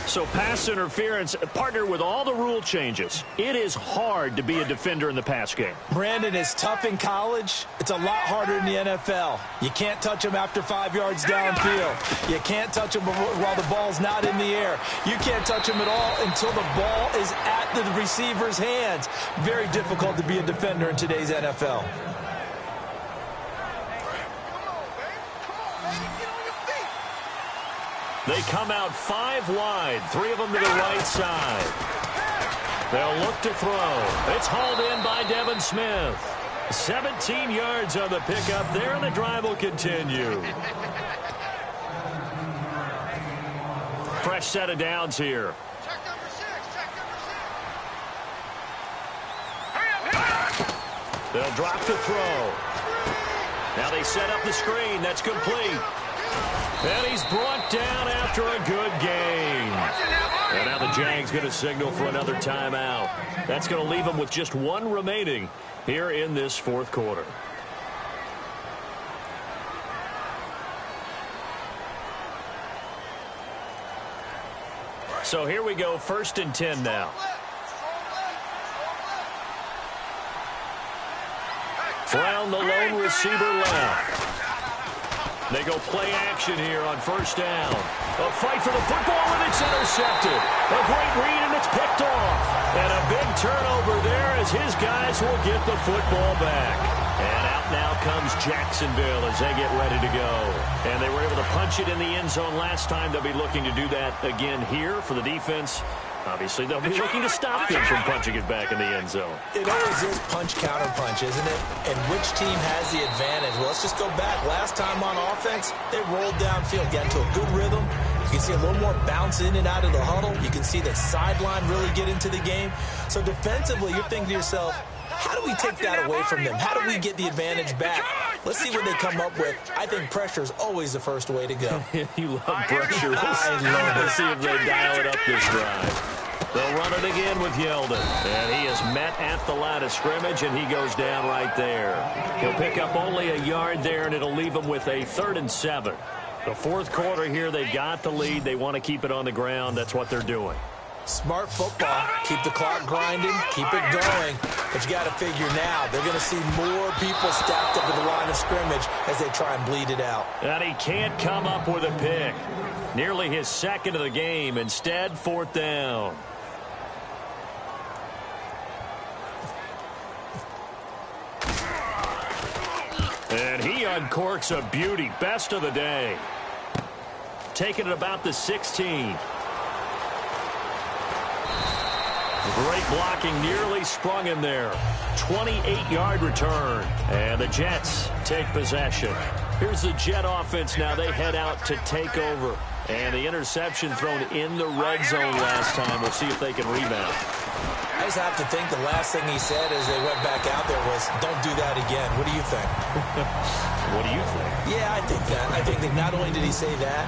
So pass interference, partnered with all the rule changes. It is hard to be a defender in the pass game. Brandon, is tough in college. It's a lot harder in the NFL. You can't touch him after 5 yards downfield. You can't touch him while the ball's not in the air. You can't touch him at all until the ball is at the receiver's hands. Very difficult to be a defender in today's NFL. They come out 5 wide, 3 of them to the right side. They'll look to throw. It's hauled in by Devin Smith. 17 yards on the pickup there, and the drive will continue. Fresh set of downs here. They'll drop the throw. Now they set up the screen. That's complete. And he's brought down after a good game. And now the Jags going to signal for another timeout. That's going to leave them with just 1 remaining here in this fourth quarter. So here we go, 1st and 10 now. Brown, the lone receiver left. They go play action here on first down. A fight for the football, and it's intercepted. A great read, and it's picked off. And a big turnover there as his guys will get the football back. And out now comes Jacksonville as they get ready to go. And they were able to punch it in the end zone last time. They'll be looking to do that again here for the defense. Obviously, they'll be looking to stop them from punching it back in the end zone. It always is punch-counter-punch, isn't it? And which team has the advantage? Well, let's just go back. Last time on offense, they rolled downfield, got into a good rhythm. You can see a little more bounce in and out of the huddle. You can see the sideline really get into the game. So defensively, you're thinking to yourself, how do we take that away from them? How do we get the advantage back? Let's see what they come up with. I think pressure is always the first way to go. You love pressure. Let's see if they dial it up this drive. They'll run it again with Yeldon. And he is met at the line of scrimmage, and he goes down right there. He'll pick up only a yard there, and it'll leave him with a 3rd and 7. The fourth quarter here, they've got the lead. They want to keep it on the ground. That's what they're doing. Smart football. Keep the clock grinding. Keep it going. But you got to figure now, they're going to see more people stacked up at the line of scrimmage as they try and bleed it out. And he can't come up with a pick. Nearly his second of the game. Instead, 4th down. And he uncorks a beauty. Best of the day. Taking it about the 16. Great blocking, nearly sprung him there. 28-yard return. And the Jets take possession. Here's the Jet offense now. They head out to take over. And the interception thrown in the red zone last time. We'll see if they can rebound. I just have to think the last thing he said as they went back out there was, don't do that again. What do you think? What do you think? Yeah, I think that. I think that not only did he say that,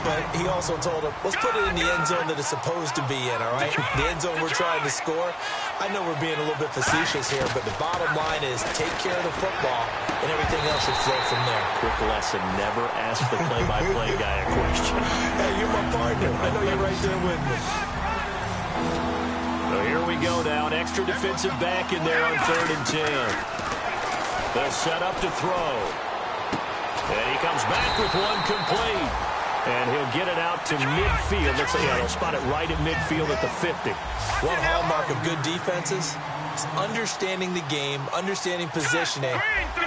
but he also told him, let's put it in the end zone that it's supposed to be in, all right? The end zone we're trying to score. I know we're being a little bit facetious here, but the bottom line is take care of the football, and everything else should flow from there. Quick lesson, never ask the play-by-play guy a question. Hey, you're my partner. I know you're right there with me. So here we go now, an extra defensive back in there on 3rd and 10. They'll set up to throw. And he comes back with one complete. And he'll get it out to midfield. Let's say, they'll spot it right at midfield at the 50. One hallmark of good defenses is understanding the game, understanding positioning,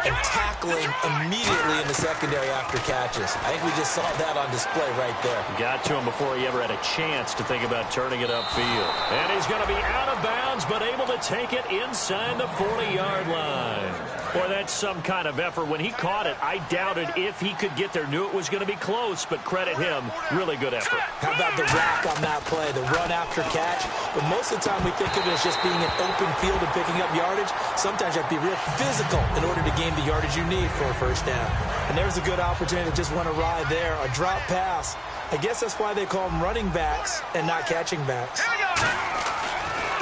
and tackling immediately in the secondary after catches. I think we just saw that on display right there. Got to him before he ever had a chance to think about turning it upfield. And he's going to be out of bounds, but able to take it inside the 40-yard line. Boy, that's some kind of effort. When he caught it, I doubted if he could get there. Knew it was going to be close, but credit him. Really good effort. How about the rack on that play, the run after catch? But most of the time we think of it as just being an open field and picking up yardage. Sometimes you have to be real physical in order to gain the yardage you need for a first down. And there's a good opportunity to just run a ride there, a drop pass. I guess that's why they call them running backs and not catching backs.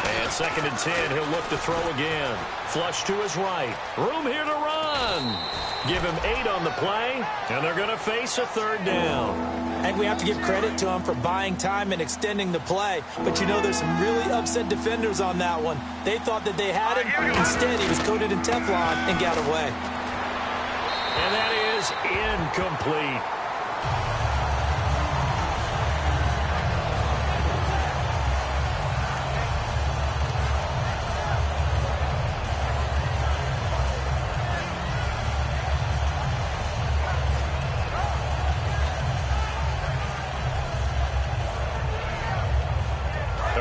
And 2nd and 10, he'll look to throw again. Flush to his right. Room here to run. Give him 8 on the play, and they're going to face a 3rd down. I think we have to give credit to him for buying time and extending the play. But you know, there's some really upset defenders on that one. They thought that they had him. Instead, he was coated in Teflon and got away. And that is incomplete.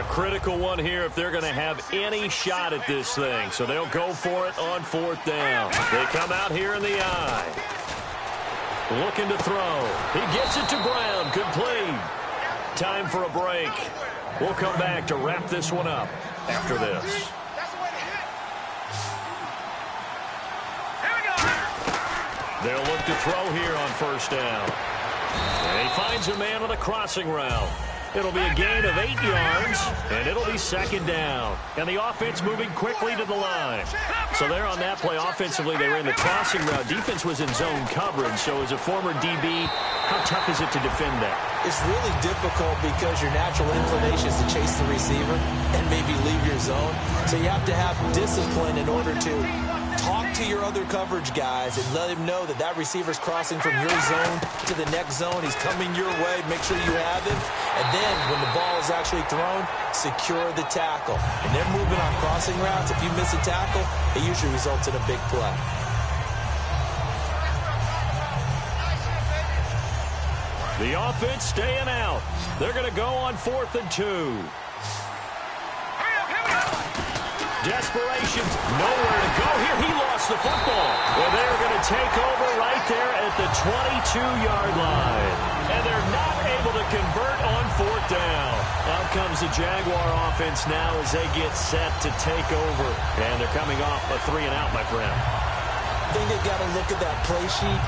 Critical one here if they're going to have any shot at this thing. So they'll go for it on 4th down. They come out here in the eye. Looking to throw. He gets it to Brown. Complete. Time for a break. We'll come back to wrap this one up after this. They'll look to throw here on 1st down. And he finds a man on a crossing route. It'll be a gain of 8 yards, and it'll be 2nd down. And the offense moving quickly to the line. So there on that play, offensively, they ran the crossing route. Defense was in zone coverage. So as a former DB, how tough is it to defend that? It's really difficult because your natural inclination is to chase the receiver and maybe leave your zone. So you have to have discipline in order to talk to your other coverage guys and let him know that that receiver's crossing from your zone to the next zone. He's coming your way. Make sure you have him. And then when the ball is actually thrown, secure the tackle. And they're moving on crossing routes. If you miss a tackle, it usually results in a big play. The offense staying out. They're going to go on 4th and 2. Desperation, nowhere to go here. He lost the football. Well, they're going to take over right there at the 22-yard line. And they're not able to convert on 4th down. Out comes the Jaguar offense now as they get set to take over. And they're coming off a 3-and-out, my friend. I think they've got to look at that play sheet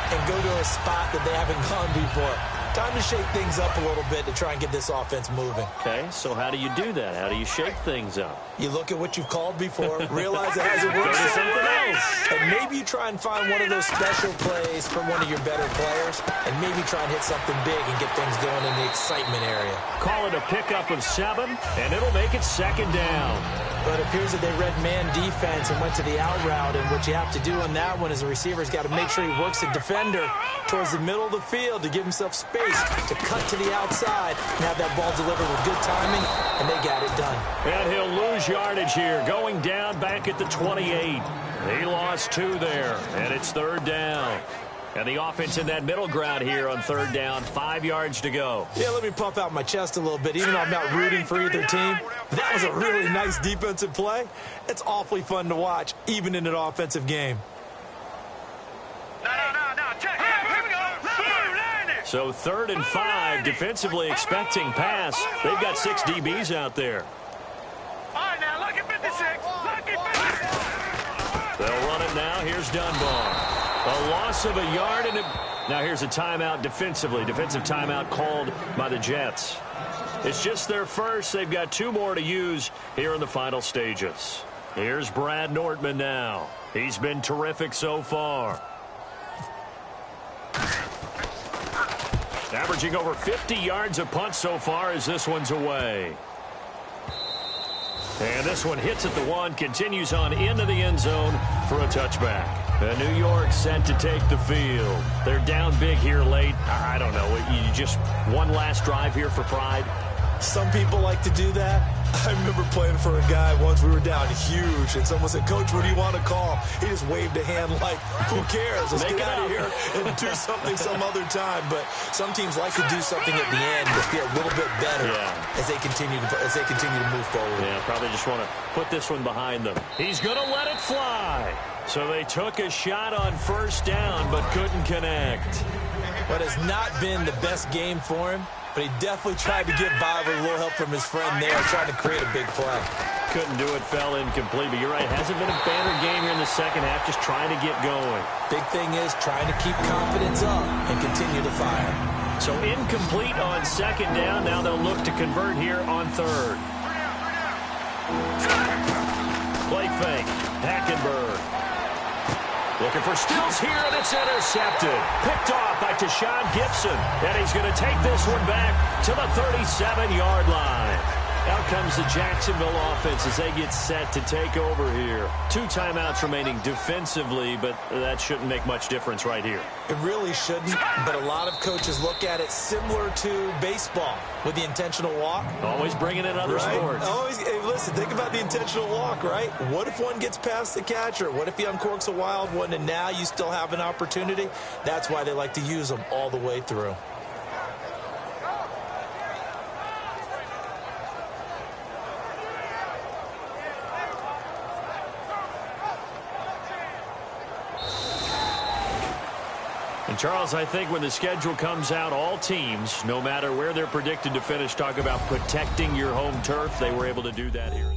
and go to a spot that they haven't gone before. Time to shake things up a little bit to try and get this offense moving. Okay, so how do you do that? How do you shake things up? You look at what you've called before, realize it hasn't worked so well, and maybe you try and find one of those special plays from one of your better players, and maybe try and hit something big and get things going in the excitement area. Call it a pickup of 7, and it'll make it 2nd down. But it appears that they read man defense and went to the out route, and what you have to do on that one is the receiver's got to make sure he works the defender towards the middle of the field to give himself space to cut to the outside and have that ball delivered with good timing, and they got it done. And he'll lose yardage here, going down back at the 28. He lost 2 there, and it's 3rd down. And the offense in that middle ground here on 3rd down, 5 yards to go. Yeah, let me puff out my chest a little bit. Even though I'm not rooting for either team, that was a really nice defensive play. It's awfully fun to watch, even in an offensive game. So 3rd and 5, defensively expecting pass. They've got 6 DBs out there. All right, now, look at 56. Look at 56. They'll run it now. Here's Dunbar. A loss of a yard. Now here's a timeout defensively. Defensive timeout called by the Jets. It's just their first. They've got 2 more to use here in the final stages. Here's Brad Nortman now. He's been terrific so far. Averaging over 50 yards a punt so far as this one's away. And this one hits at the 1, continues on into the end zone for a touchback. And New York set to take the field. They're down big here late. I don't know. You just one last drive here for pride? Some people like to do that. I remember playing for a guy once. We were down huge, and someone said, "Coach, what do you want to call?" He just waved a hand like, who cares? Let's get out of here and do something some other time. But some teams like to do something at the end to feel a little bit better as they continue to move forward. Yeah, probably just want to put this one behind them. He's going to let it fly. So they took a shot on 1st down, but couldn't connect. But it's not been the best game for him. But he definitely tried to get by with a little help from his friend there, trying to create a big play. Couldn't do it, fell incomplete. But you're right, hasn't been a banner game here in the second half, just trying to get going. Big thing is trying to keep confidence up and continue to fire. So incomplete on 2nd down. Now they'll look to convert here on 3rd. Play fake. Hackenberg. Looking for Stills here, and it's intercepted. Picked off by Tashawn Gibson. And he's going to take this one back to the 37-yard line. Out comes the Jacksonville offense as they get set to take over here. 2 timeouts remaining defensively, but that shouldn't make much difference right here. It really shouldn't, but a lot of coaches look at it similar to baseball with the intentional walk. Always bringing in other sports. Always, hey, listen, think about the intentional walk, right? What if one gets past the catcher? What if he uncorks a wild one and now you still have an opportunity? That's why they like to use them all the way through. And Charles, I think when the schedule comes out, all teams, no matter where they're predicted to finish, talk about protecting your home turf. They were able to do that here.